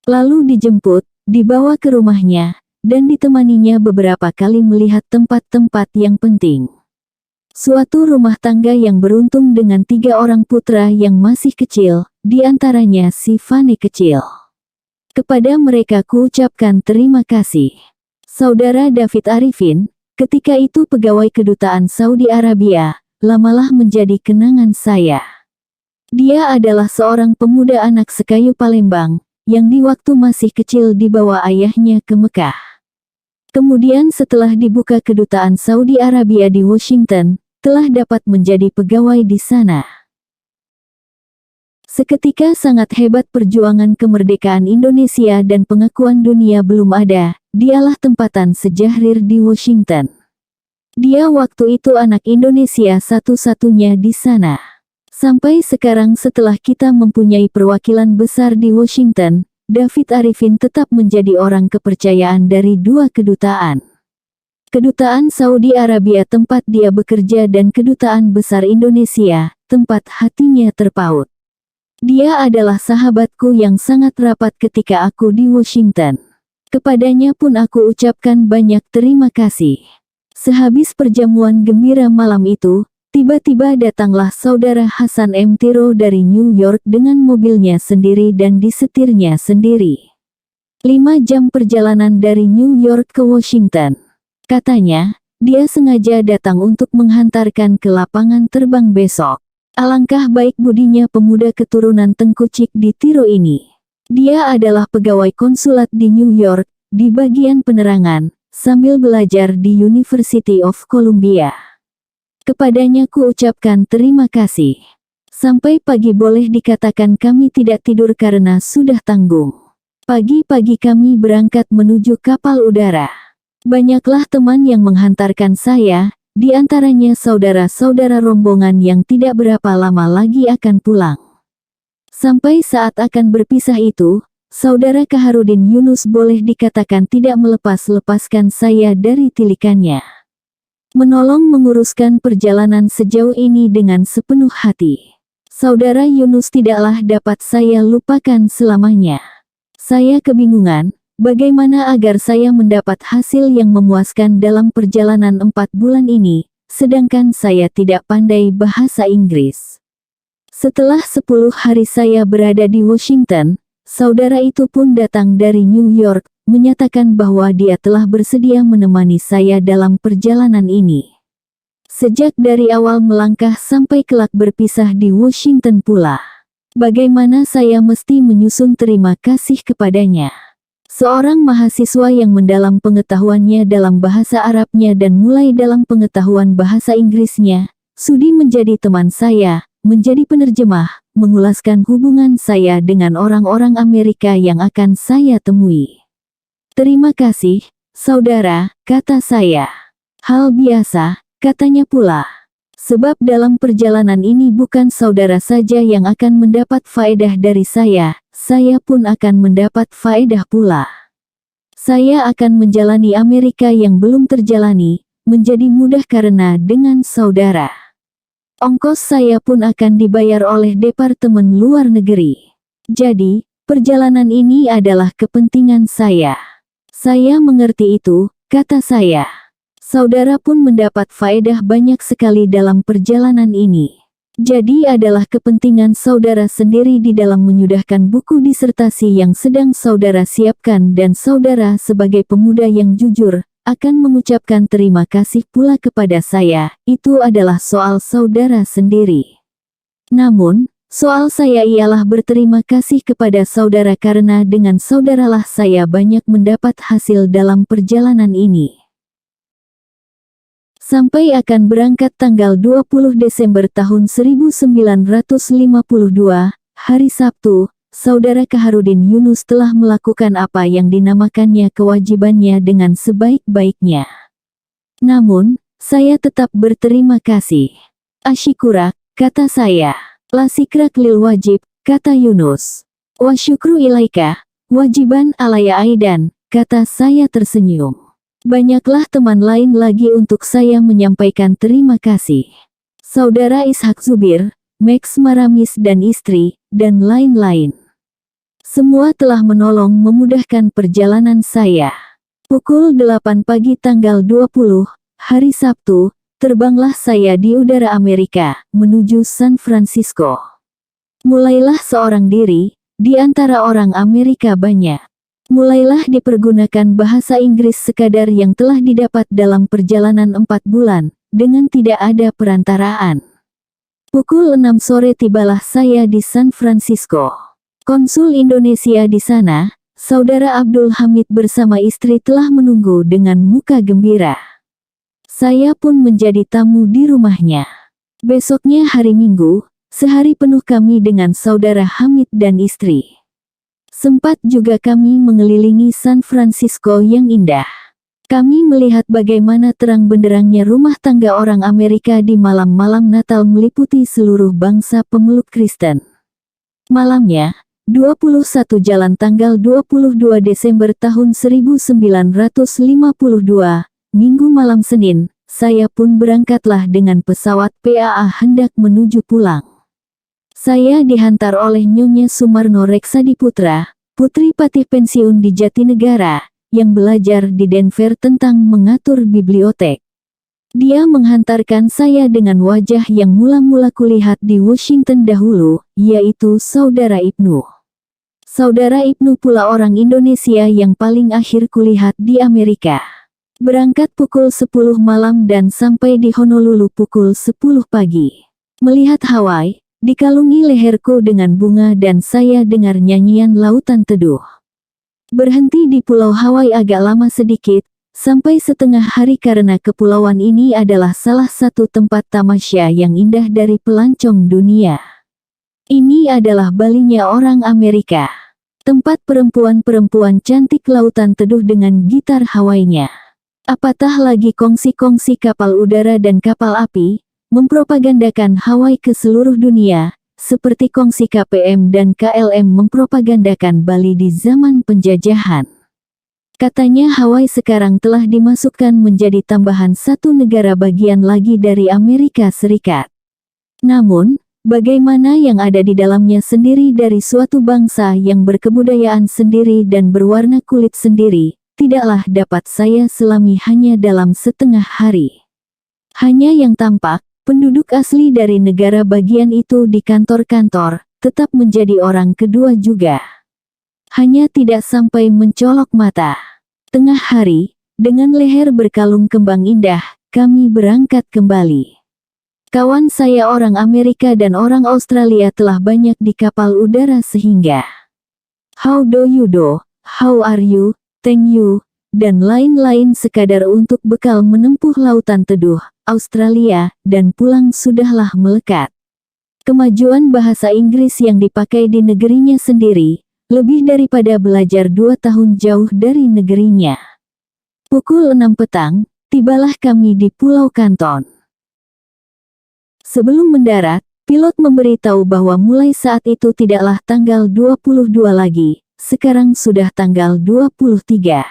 Lalu dijemput, dibawa ke rumahnya, dan ditemaninya beberapa kali melihat tempat-tempat yang penting. Suatu rumah tangga yang beruntung dengan 3 orang putra yang masih kecil, di antaranya si Fane kecil. Kepada mereka kuucapkan terima kasih. Saudara David Arifin, ketika itu pegawai kedutaan Saudi Arabia, lamalah menjadi kenangan saya. Dia adalah seorang pemuda anak sekayu Palembang, yang di waktu masih kecil dibawa ayahnya ke Mekah. Kemudian setelah dibuka kedutaan Saudi Arabia di Washington, telah dapat menjadi pegawai di sana. Seketika sangat hebat perjuangan kemerdekaan Indonesia dan pengakuan dunia belum ada, dialah tempatan sejahrir di Washington. Dia waktu itu anak Indonesia satu-satunya di sana. Sampai sekarang setelah kita mempunyai perwakilan besar di Washington, David Arifin tetap menjadi orang kepercayaan dari 2 kedutaan. Kedutaan Saudi Arabia tempat dia bekerja dan Kedutaan Besar Indonesia, tempat hatinya terpaut. Dia adalah sahabatku yang sangat rapat ketika aku di Washington. Kepadanya pun aku ucapkan banyak terima kasih. Sehabis perjamuan gembira malam itu, tiba-tiba datanglah saudara Hasan M. Tiro dari New York dengan mobilnya sendiri dan disetirnya sendiri. 5 jam perjalanan dari New York ke Washington. Katanya, Dia sengaja datang untuk menghantarkan ke lapangan terbang besok. Alangkah baik budinya pemuda keturunan Tengkucik di Tiro ini. Dia adalah pegawai konsulat di New York, di bagian penerangan, sambil belajar di University of Columbia. Kepadanya kuucapkan terima kasih. Sampai pagi boleh dikatakan kami tidak tidur karena sudah tanggung. Pagi-pagi kami berangkat menuju kapal udara. Banyaklah teman yang menghantarkan saya, di antaranya saudara-saudara rombongan yang tidak berapa lama lagi akan pulang. Sampai saat akan berpisah itu, saudara Kaharudin Yunus boleh dikatakan tidak melepas-lepaskan saya dari tilikannya. Menolong menguruskan perjalanan sejauh ini dengan sepenuh hati. Saudara Yunus tidaklah dapat saya lupakan selamanya. Saya kebingungan. Bagaimana agar saya mendapat hasil yang memuaskan dalam perjalanan 4 bulan ini, sedangkan saya tidak pandai bahasa Inggris. Setelah 10 hari saya berada di Washington, saudara itu pun datang dari New York, menyatakan bahwa dia telah bersedia menemani saya dalam perjalanan ini. Sejak dari awal melangkah sampai kelak berpisah di Washington pula. Bagaimana saya mesti menyusun terima kasih kepadanya. Seorang mahasiswa yang mendalam pengetahuannya dalam bahasa Arabnya dan mulai dalam pengetahuan bahasa Inggrisnya, sudi menjadi teman saya, menjadi penerjemah, mengulaskan hubungan saya dengan orang-orang Amerika yang akan saya temui. Terima kasih, saudara, kata saya. Hal biasa, katanya pula. Sebab dalam perjalanan ini bukan saudara saja yang akan mendapat faedah dari saya pun akan mendapat faedah pula. Saya akan menjalani Amerika yang belum terjalani, menjadi mudah karena dengan saudara. Ongkos saya pun akan dibayar oleh Departemen Luar Negeri. Jadi, perjalanan ini adalah kepentingan saya. Saya mengerti itu, kata saya. Saudara pun mendapat faedah banyak sekali dalam perjalanan ini. Jadi adalah kepentingan saudara sendiri di dalam menyudahkan buku disertasi yang sedang saudara siapkan dan saudara sebagai pemuda yang jujur, akan mengucapkan terima kasih pula kepada saya, itu adalah soal saudara sendiri. Namun, soal saya ialah berterima kasih kepada saudara karena dengan saudaralah saya banyak mendapat hasil dalam perjalanan ini. Sampai akan berangkat tanggal 20 Desember tahun 1952, hari Sabtu, saudara Kaharudin Yunus telah melakukan apa yang dinamakannya kewajibannya dengan sebaik-baiknya. Namun, saya tetap berterima kasih. Asyikurak, kata saya. Lasikrak lil wajib, kata Yunus. Wa syukru ilaika, wajiban alaya aidan, kata saya tersenyum. Banyaklah teman lain lagi untuk saya menyampaikan terima kasih. Saudara Ishak Zubir, Max Maramis dan istri, dan lain-lain. Semua telah menolong memudahkan perjalanan saya. Pukul 8 pagi tanggal 20, hari Sabtu, terbanglah saya di udara Amerika, menuju San Francisco. Mulailah seorang diri, di antara orang Amerika banyak. Mulailah dipergunakan bahasa Inggris sekadar yang telah didapat dalam perjalanan 4 bulan, dengan tidak ada perantaraan. Pukul 6 sore tibalah saya di San Francisco. Konsul Indonesia di sana, Saudara Abdul Hamid bersama istri telah menunggu dengan muka gembira. Saya pun menjadi tamu di rumahnya. Besoknya hari Minggu, sehari penuh kami dengan Saudara Hamid dan istri. Sempat juga kami mengelilingi San Francisco yang indah. Kami melihat bagaimana terang benderangnya rumah tangga orang Amerika di malam-malam Natal meliputi seluruh bangsa pemeluk Kristen. Malamnya, 21 Jalan tanggal 22 Desember tahun 1952, Minggu malam Senin, saya pun berangkatlah dengan pesawat PAA hendak menuju pulang. Saya dihantar oleh Nyonya Sumarno Reksadiputra, putri patih pensiun di Jatinegara, yang belajar di Denver tentang mengatur bibliotek. Dia menghantarkan saya dengan wajah yang mula-mula kulihat di Washington dahulu, yaitu Saudara Ibnu. Saudara Ibnu pula orang Indonesia yang paling akhir kulihat di Amerika. Berangkat pukul 10 malam dan sampai di Honolulu pukul 10 pagi. Melihat Hawaii, dikalungi leherku dengan bunga dan saya dengar nyanyian lautan teduh. Berhenti di Pulau Hawaii agak lama sedikit, sampai setengah hari karena kepulauan ini adalah salah satu tempat tamasya yang indah dari pelancong dunia. Ini adalah Balinya orang Amerika. Tempat perempuan-perempuan cantik lautan teduh dengan gitar Hawaii-nya. Apatah lagi kongsi-kongsi kapal udara dan kapal api, mempropagandakan Hawaii ke seluruh dunia, seperti kongsi KPM dan KLM mempropagandakan Bali di zaman penjajahan. Katanya Hawaii sekarang telah dimasukkan menjadi tambahan satu negara bagian lagi dari Amerika Serikat. Namun, bagaimana yang ada di dalamnya sendiri dari suatu bangsa yang berkebudayaan sendiri dan berwarna kulit sendiri, tidaklah dapat saya selami hanya dalam setengah hari. Hanya yang tampak, penduduk asli dari negara bagian itu di kantor-kantor, tetap menjadi orang kedua juga. Hanya tidak sampai mencolok mata. Tengah hari, dengan leher berkalung kembang indah, kami berangkat kembali. Kawan saya orang Amerika dan orang Australia telah banyak di kapal udara sehingga how do you do, how are you, thank you, dan lain-lain sekadar untuk bekal menempuh lautan teduh, Australia, dan pulang sudahlah melekat. Kemajuan bahasa Inggris yang dipakai di negerinya sendiri, lebih daripada belajar 2 tahun jauh dari negerinya. Pukul 6 petang, tibalah kami di Pulau Kanton. Sebelum mendarat, pilot memberitahu bahwa mulai saat itu tidaklah tanggal 22 lagi, sekarang sudah tanggal 23.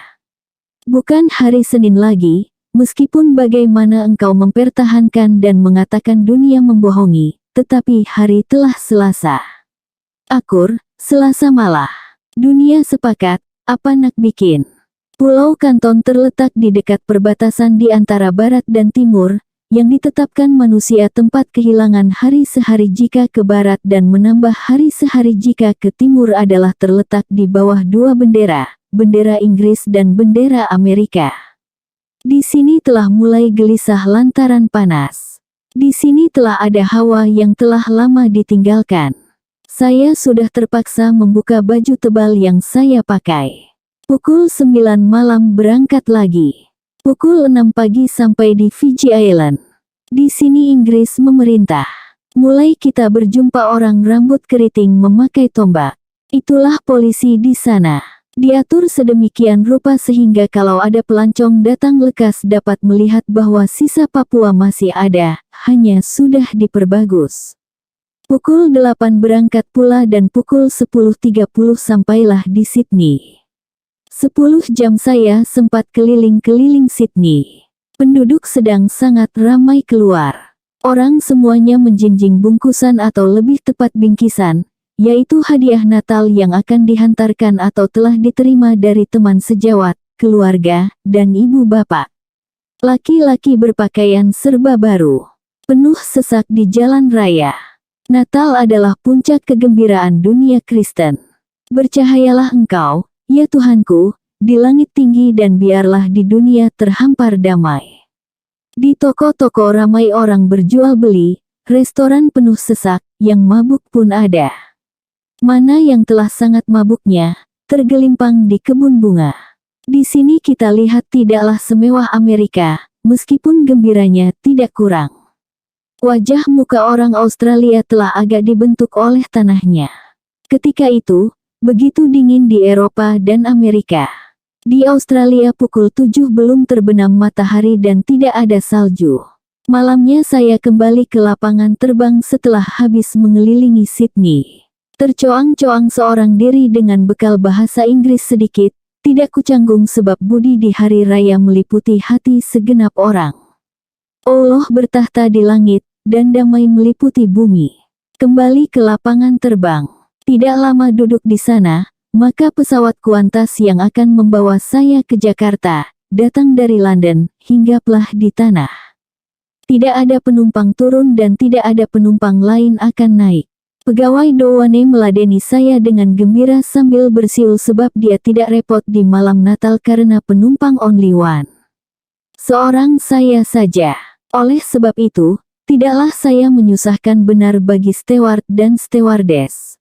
Bukan hari Senin lagi, meskipun bagaimana engkau mempertahankan dan mengatakan dunia membohongi, tetapi hari telah Selasa. Akur, Selasa malah. Dunia sepakat, apa nak bikin? Pulau Kanton terletak di dekat perbatasan di antara barat dan timur, yang ditetapkan manusia tempat kehilangan hari sehari jika ke barat dan menambah hari sehari jika ke timur adalah terletak di bawah 2 bendera, bendera Inggris dan bendera Amerika. Di sini telah mulai gelisah lantaran panas. Di sini telah ada hawa yang telah lama ditinggalkan. Saya sudah terpaksa membuka baju tebal yang saya pakai. Pukul 9 malam berangkat lagi. Pukul 6 pagi sampai di Fiji Island. Di sini Inggris memerintah. Mulai kita berjumpa orang rambut keriting memakai tombak. Itulah polisi di sana. Diatur sedemikian rupa sehingga kalau ada pelancong datang lekas dapat melihat bahwa sisa Papua masih ada, hanya sudah diperbagus. Pukul 8 berangkat pula dan pukul 10.30 sampailah di Sydney. 10 jam saya sempat keliling-keliling Sydney. Penduduk sedang sangat ramai keluar. Orang semuanya menjinjing bungkusan atau lebih tepat bingkisan, yaitu hadiah Natal yang akan dihantarkan atau telah diterima dari teman sejawat, keluarga, dan ibu bapak. Laki-laki berpakaian serba baru. Penuh sesak di jalan raya. Natal adalah puncak kegembiraan dunia Kristen. Bercahayalah engkau, ya Tuhanku, di langit tinggi dan biarlah di dunia terhampar damai. Di toko-toko ramai orang berjual beli, restoran penuh sesak, yang mabuk pun ada. Mana yang telah sangat mabuknya, tergelimpang di kebun bunga. Di sini kita lihat tidaklah semewah Amerika, meskipun gembiranya tidak kurang. Wajah muka orang Australia telah agak dibentuk oleh tanahnya. Ketika itu, begitu dingin di Eropa dan Amerika. Di Australia pukul 7 belum terbenam matahari dan tidak ada salju. Malamnya saya kembali ke lapangan terbang setelah habis mengelilingi Sydney. Tercoang-coang seorang diri dengan bekal bahasa Inggris sedikit, tidak kucanggung sebab budi di hari raya meliputi hati segenap orang. Allah bertahta di langit, dan damai meliputi bumi. Kembali ke lapangan terbang. Tidak lama duduk di sana, maka pesawat Qantas yang akan membawa saya ke Jakarta, datang dari London, hinggaplah di tanah. Tidak ada penumpang turun dan tidak ada penumpang lain akan naik. Pegawai Dowane meladeni saya dengan gembira sambil bersiul sebab dia tidak repot di malam Natal karena penumpang only one. Seorang saya saja. Oleh sebab itu, tidaklah saya menyusahkan benar bagi steward dan stewardess.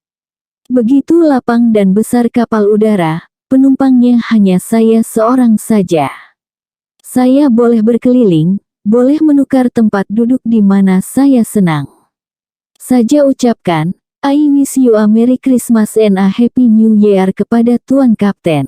Begitu lapang dan besar kapal udara, penumpangnya hanya saya seorang saja. Saya boleh berkeliling, boleh menukar tempat duduk di mana saya senang. Saja ucapkan, I wish you a Merry Christmas and a Happy New Year kepada Tuan Kapten.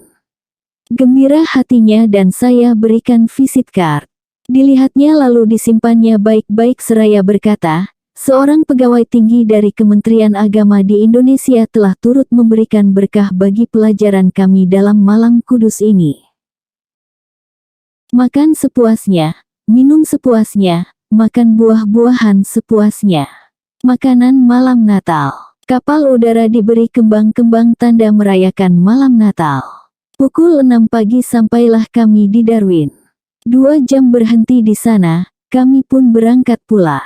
Gembira hatinya dan saya berikan visit card. Dilihatnya lalu disimpannya baik-baik seraya berkata, seorang pegawai tinggi dari Kementerian Agama di Indonesia telah turut memberikan berkah bagi pelajaran kami dalam malam kudus ini. Makan sepuasnya, minum sepuasnya, makan buah-buahan sepuasnya. Makanan malam Natal. Kapal udara diberi kembang-kembang tanda merayakan malam Natal. Pukul 6 pagi sampailah kami di Darwin. 2 jam berhenti di sana, kami pun berangkat pula.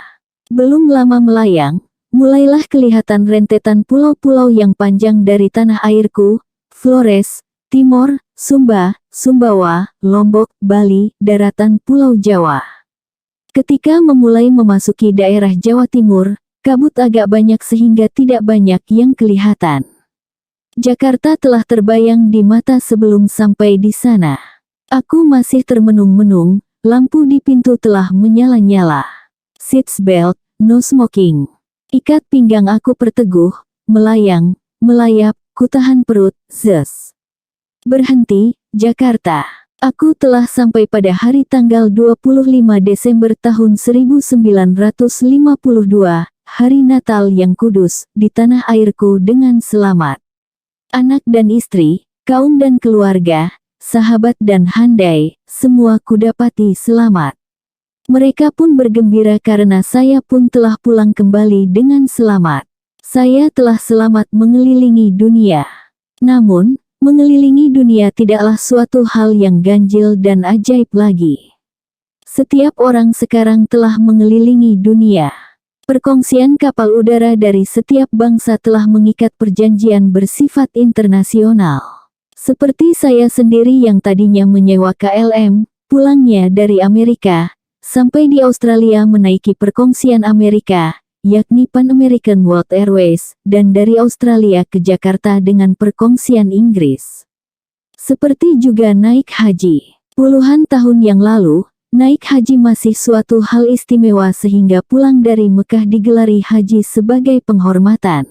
Belum lama melayang, mulailah kelihatan rentetan pulau-pulau yang panjang dari tanah airku, Flores, Timor, Sumba, Sumbawa, Lombok, Bali, daratan Pulau Jawa. Ketika memulai memasuki daerah Jawa Timur, kabut agak banyak sehingga tidak banyak yang kelihatan. Jakarta telah terbayang di mata sebelum sampai di sana. Aku masih termenung-menung, lampu di pintu telah menyala-nyala. Seatbelt, no smoking. Ikat pinggang aku perteguh, melayang, melayap, kutahan perut, zes. Berhenti, Jakarta. Aku telah sampai pada hari tanggal 25 Desember tahun 1952, hari Natal yang kudus, di tanah airku dengan selamat. Anak dan istri, kaum dan keluarga, sahabat dan handai, semua kudapati selamat. Mereka pun bergembira karena saya pun telah pulang kembali dengan selamat. Saya telah selamat mengelilingi dunia. Namun, mengelilingi dunia tidaklah suatu hal yang ganjil dan ajaib lagi. Setiap orang sekarang telah mengelilingi dunia. Perkongsian kapal udara dari setiap bangsa telah mengikat perjanjian bersifat internasional. Seperti saya sendiri yang tadinya menyewa KLM, pulangnya dari Amerika, sampai di Australia menaiki perkongsian Amerika, yakni Pan American World Airways, dan dari Australia ke Jakarta dengan perkongsian Inggris. Seperti juga naik haji. Puluhan tahun yang lalu, naik haji masih suatu hal istimewa sehingga pulang dari Mekah digelari haji sebagai penghormatan.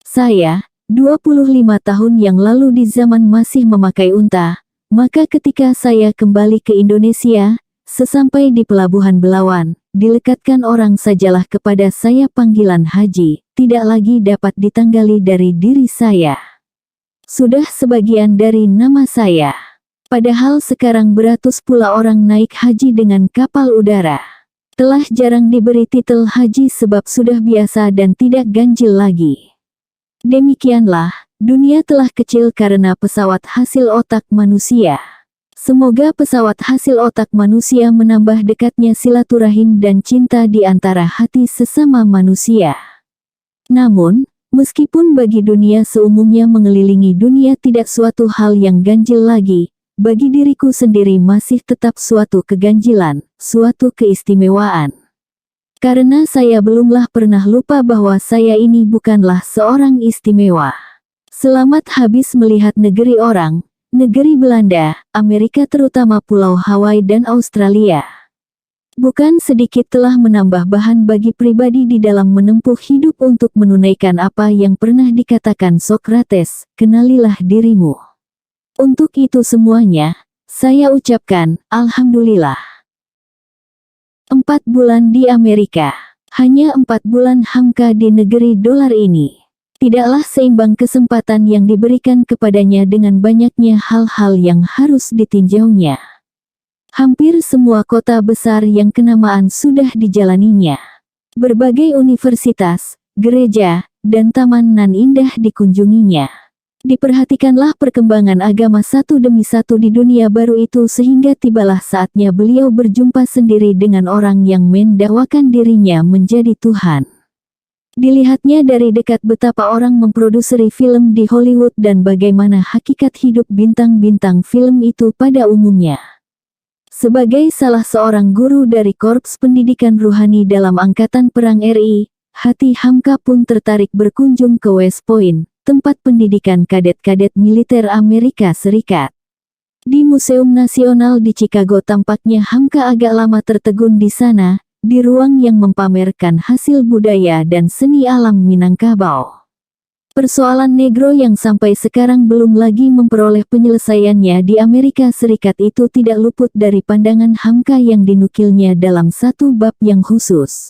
Saya, 25 tahun yang lalu di zaman masih memakai unta, maka ketika saya kembali ke Indonesia, sesampai di Pelabuhan Belawan, dilekatkan orang sajalah kepada saya panggilan haji, tidak lagi dapat ditanggali dari diri saya. Sudah sebagian dari nama saya. Padahal sekarang beratus pula orang naik haji dengan kapal udara. Telah jarang diberi titel haji sebab sudah biasa dan tidak ganjil lagi. Demikianlah, dunia telah kecil karena pesawat hasil otak manusia. Semoga pesawat hasil otak manusia menambah dekatnya silaturahim dan cinta di antara hati sesama manusia. Namun, meskipun bagi dunia seumumnya mengelilingi dunia tidak suatu hal yang ganjil lagi, bagi diriku sendiri masih tetap suatu keganjilan, suatu keistimewaan. Karena saya belumlah pernah lupa bahwa saya ini bukanlah seorang istimewa. Selamat habis melihat negeri orang, negeri Belanda, Amerika terutama Pulau Hawaii dan Australia. Bukan sedikit telah menambah bahan bagi pribadi di dalam menempuh hidup untuk menunaikan apa yang pernah dikatakan Sokrates, kenalilah dirimu. Untuk itu semuanya, saya ucapkan, Alhamdulillah. 4 bulan di Amerika. Hanya 4 bulan hamka di negeri dolar ini. Tidaklah seimbang kesempatan yang diberikan kepadanya dengan banyaknya hal-hal yang harus ditinjaunya. Hampir semua kota besar yang kenamaan sudah dijalaninya. Berbagai universitas, gereja, dan taman nan indah dikunjunginya. Diperhatikanlah perkembangan agama satu demi satu di dunia baru itu sehingga tibalah saatnya beliau berjumpa sendiri dengan orang yang mendakwakan dirinya menjadi Tuhan. Dilihatnya dari dekat betapa orang memproduseri film di Hollywood dan bagaimana hakikat hidup bintang-bintang film itu pada umumnya. Sebagai salah seorang guru dari Korps Pendidikan Ruhani dalam Angkatan Perang RI, hati Hamka pun tertarik berkunjung ke West Point, tempat pendidikan kadet-kadet militer Amerika Serikat. Di Museum Nasional di Chicago tampaknya Hamka agak lama tertegun di sana, di ruang yang mempamerkan hasil budaya dan seni alam Minangkabau. Persoalan negro yang sampai sekarang belum lagi memperoleh penyelesaiannya di Amerika Serikat itu tidak luput dari pandangan Hamka yang dinukilnya dalam satu bab yang khusus.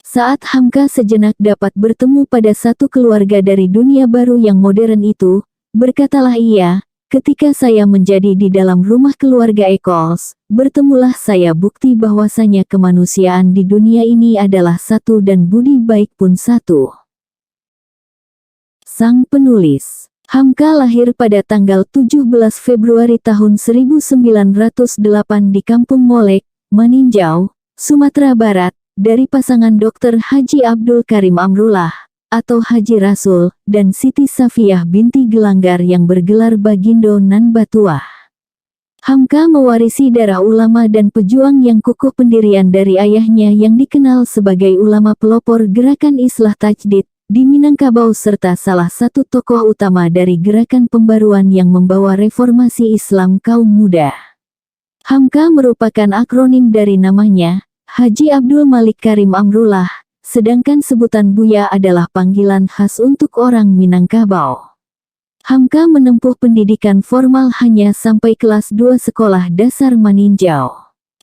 Saat Hamka sejenak dapat bertemu pada satu keluarga dari dunia baru yang modern itu, berkatalah ia, ketika saya menjadi di dalam rumah keluarga Eccles, bertemulah saya bukti bahwasanya kemanusiaan di dunia ini adalah satu dan budi baik pun satu. Sang penulis, Hamka lahir pada tanggal 17 Februari tahun 1908 di Kampung Molek, Maninjau, Sumatera Barat, dari pasangan Dr. Haji Abdul Karim Amrullah, atau Haji Rasul, dan Siti Safiyah binti Gelanggar yang bergelar Bagindo Nan Batuah. Hamka mewarisi darah ulama dan pejuang yang kukuh pendirian dari ayahnya yang dikenal sebagai ulama pelopor gerakan Islah Tajdid di Minangkabau serta salah satu tokoh utama dari gerakan pembaruan yang membawa reformasi Islam kaum muda. Hamka merupakan akronim dari namanya, Haji Abdul Malik Karim Amrullah, sedangkan sebutan Buya adalah panggilan khas untuk orang Minangkabau. Hamka menempuh pendidikan formal hanya sampai kelas 2 sekolah dasar Maninjau.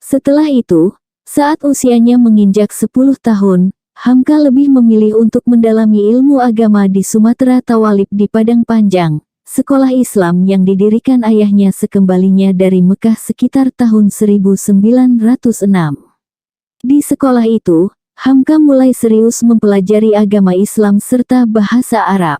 Setelah itu, saat usianya menginjak 10 tahun, Hamka lebih memilih untuk mendalami ilmu agama di Sumatera Tawalib di Padang Panjang, sekolah Islam yang didirikan ayahnya sekembalinya dari Mekah sekitar tahun 1906. Di sekolah itu, Hamka mulai serius mempelajari agama Islam serta bahasa Arab.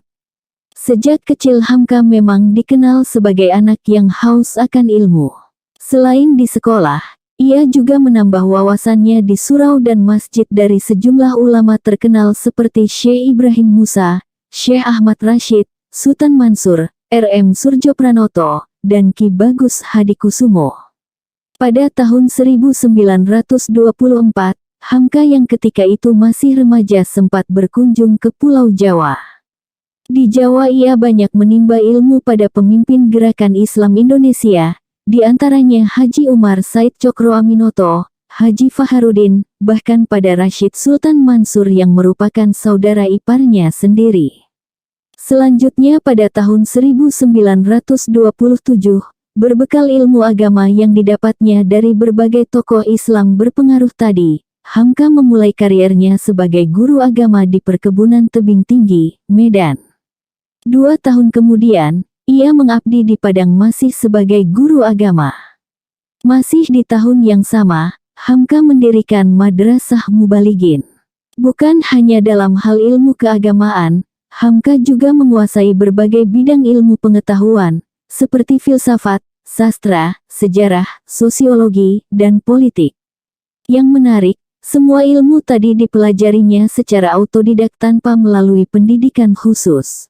Sejak kecil Hamka memang dikenal sebagai anak yang haus akan ilmu. Selain di sekolah, ia juga menambah wawasannya di surau dan masjid dari sejumlah ulama terkenal seperti Syekh Ibrahim Musa, Syekh Ahmad Rashid, Sultan Mansur, R.M. Surjopranoto, dan Ki Bagus Hadikusumo. Pada tahun 1924, Hamka yang ketika itu masih remaja sempat berkunjung ke Pulau Jawa. Di Jawa ia banyak menimba ilmu pada pemimpin gerakan Islam Indonesia, di antaranya Haji Umar Said Cokro Aminoto, Haji Faharudin, bahkan pada Rashid Sultan Mansur yang merupakan saudara iparnya sendiri. Selanjutnya pada tahun 1927, berbekal ilmu agama yang didapatnya dari berbagai tokoh Islam berpengaruh tadi, Hamka memulai kariernya sebagai guru agama di Perkebunan Tebing Tinggi, Medan. 2 tahun kemudian, ia mengabdi di Padang masih sebagai guru agama. Masih di tahun yang sama, Hamka mendirikan Madrasah Mubalighin. Bukan hanya dalam hal ilmu keagamaan, Hamka juga menguasai berbagai bidang ilmu pengetahuan, seperti filsafat, sastra, sejarah, sosiologi, dan politik. Yang menarik, semua ilmu tadi dipelajarinya secara autodidak tanpa melalui pendidikan khusus.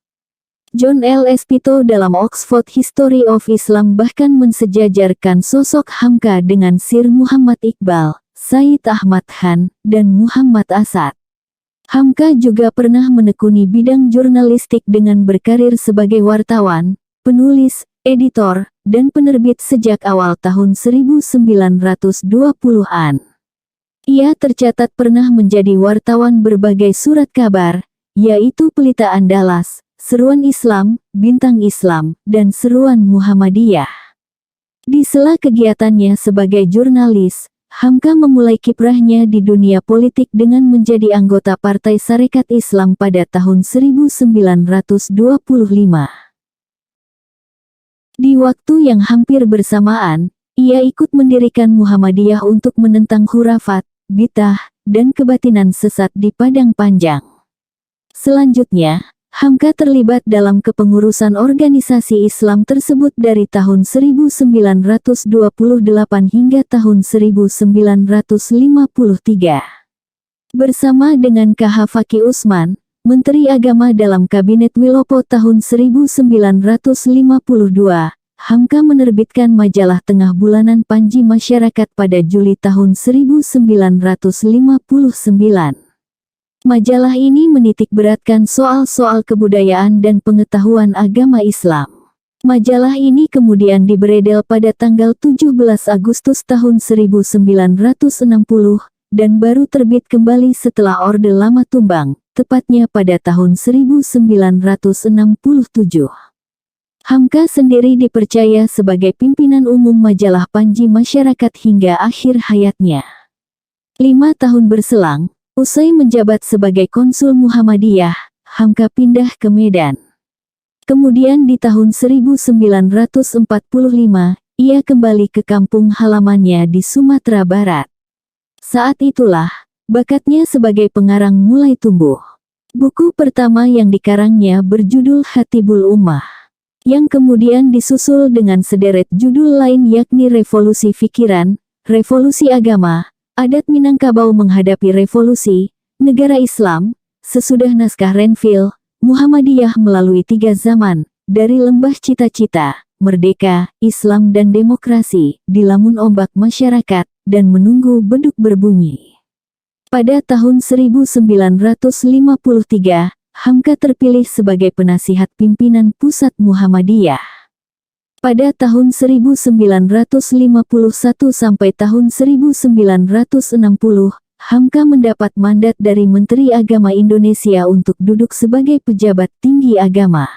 John L. Espito dalam Oxford History of Islam bahkan mensejajarkan sosok Hamka dengan Sir Muhammad Iqbal, Said Ahmad Khan, dan Muhammad Asad. Hamka juga pernah menekuni bidang jurnalistik dengan berkarir sebagai wartawan, penulis, editor, dan penerbit sejak awal tahun 1920-an. Ia tercatat pernah menjadi wartawan berbagai surat kabar, yaitu Pelita Andalas, Seruan Islam, Bintang Islam, dan Seruan Muhammadiyah. Di sela kegiatannya sebagai jurnalis, Hamka memulai kiprahnya di dunia politik dengan menjadi anggota Partai Sarekat Islam pada tahun 1925. Di waktu yang hampir bersamaan, ia ikut mendirikan Muhammadiyah untuk menentang khurafat, bid'ah, dan kebatinan sesat di Padang Panjang. Selanjutnya, Hamka terlibat dalam kepengurusan organisasi Islam tersebut dari tahun 1928 hingga tahun 1953. Bersama dengan K.H. Fakih Usman, Menteri Agama dalam Kabinet Wilopo tahun 1952, Hamka menerbitkan majalah tengah bulanan Panji Masyarakat pada Juli tahun 1959. Majalah ini menitik beratkan soal-soal kebudayaan dan pengetahuan agama Islam. Majalah ini kemudian diberedel pada tanggal 17 Agustus tahun 1960 dan baru terbit kembali setelah Orde Lama tumbang, tepatnya pada tahun 1967. Hamka sendiri dipercaya sebagai pimpinan umum majalah Panji Masyarakat hingga akhir hayatnya. 5 tahun berselang, usai menjabat sebagai konsul Muhammadiyah, Hamka pindah ke Medan. Kemudian di tahun 1945, ia kembali ke kampung halamannya di Sumatera Barat. Saat itulah, bakatnya sebagai pengarang mulai tumbuh. Buku pertama yang dikarangnya berjudul Khatibul Ummah, yang kemudian disusul dengan sederet judul lain yakni Revolusi Fikiran, Revolusi Agama, Adat Minangkabau Menghadapi Revolusi, Negara Islam, Sesudah Naskah Renville, Muhammadiyah Melalui 3 Zaman, Dari Lembah Cita-Cita, Merdeka, Islam dan Demokrasi, Di Lamun Ombak Masyarakat, dan Menunggu Beduk Berbunyi. Pada tahun 1953, Hamka terpilih sebagai penasihat pimpinan pusat Muhammadiyah. Pada tahun 1951 sampai tahun 1960, Hamka mendapat mandat dari Menteri Agama Indonesia untuk duduk sebagai pejabat tinggi agama.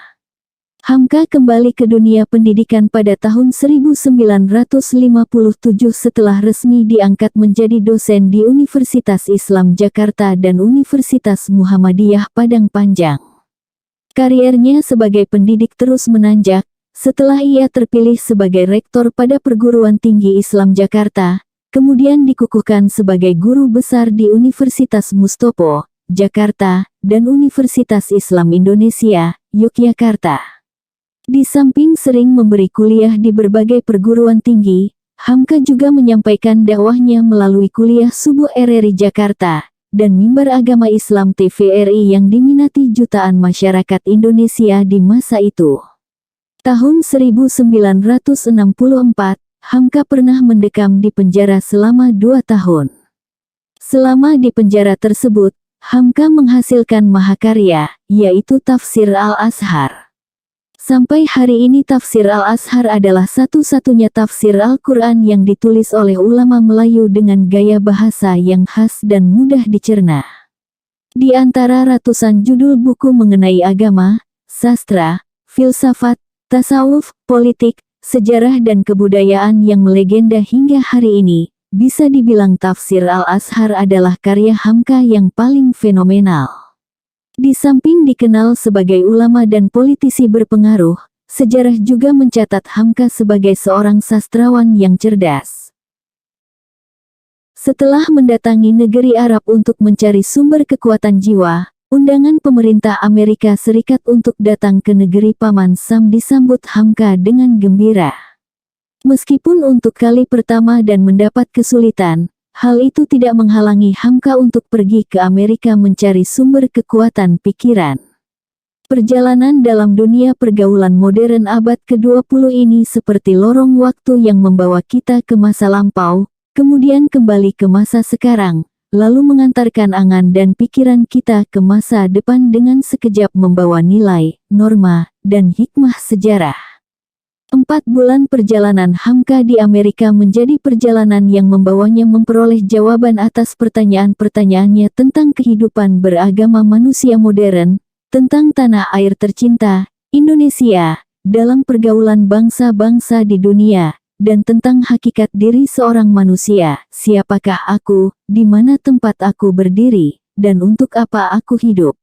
Hamka kembali ke dunia pendidikan pada tahun 1957 setelah resmi diangkat menjadi dosen di Universitas Islam Jakarta dan Universitas Muhammadiyah Padang Panjang. Kariernya sebagai pendidik terus menanjak, setelah ia terpilih sebagai rektor pada Perguruan Tinggi Islam Jakarta, kemudian dikukuhkan sebagai guru besar di Universitas Mustopo, Jakarta, dan Universitas Islam Indonesia, Yogyakarta. Di samping sering memberi kuliah di berbagai perguruan tinggi, Hamka juga menyampaikan dakwahnya melalui kuliah Subuh RRI Jakarta, dan Mimbar Agama Islam TVRI yang diminati jutaan masyarakat Indonesia di masa itu. Tahun 1964, Hamka pernah mendekam di penjara selama 2 tahun. Selama di penjara tersebut, Hamka menghasilkan mahakarya, yaitu Tafsir Al-Azhar. Sampai hari ini Tafsir Al-Azhar adalah satu-satunya tafsir Al-Quran yang ditulis oleh ulama Melayu dengan gaya bahasa yang khas dan mudah dicerna. Di antara ratusan judul buku mengenai agama, sastra, filsafat, tasawuf, politik, sejarah dan kebudayaan yang melegenda hingga hari ini, bisa dibilang Tafsir Al-Azhar adalah karya Hamka yang paling fenomenal. Di samping dikenal sebagai ulama dan politisi berpengaruh, sejarah juga mencatat Hamka sebagai seorang sastrawan yang cerdas. Setelah mendatangi negeri Arab untuk mencari sumber kekuatan jiwa, undangan pemerintah Amerika Serikat untuk datang ke negeri Paman Sam disambut Hamka dengan gembira. Meskipun untuk kali pertama dan mendapat kesulitan, hal itu tidak menghalangi Hamka untuk pergi ke Amerika mencari sumber kekuatan pikiran. Perjalanan dalam dunia pergaulan modern abad ke-20 ini seperti lorong waktu yang membawa kita ke masa lampau, kemudian kembali ke masa sekarang, lalu mengantarkan angan dan pikiran kita ke masa depan dengan sekejap membawa nilai, norma, dan hikmah sejarah. 4 bulan perjalanan Hamka di Amerika menjadi perjalanan yang membawanya memperoleh jawaban atas pertanyaan-pertanyaannya tentang kehidupan beragama manusia modern, tentang tanah air tercinta, Indonesia, dalam pergaulan bangsa-bangsa di dunia, dan tentang hakikat diri seorang manusia, siapakah aku, di mana tempat aku berdiri, dan untuk apa aku hidup.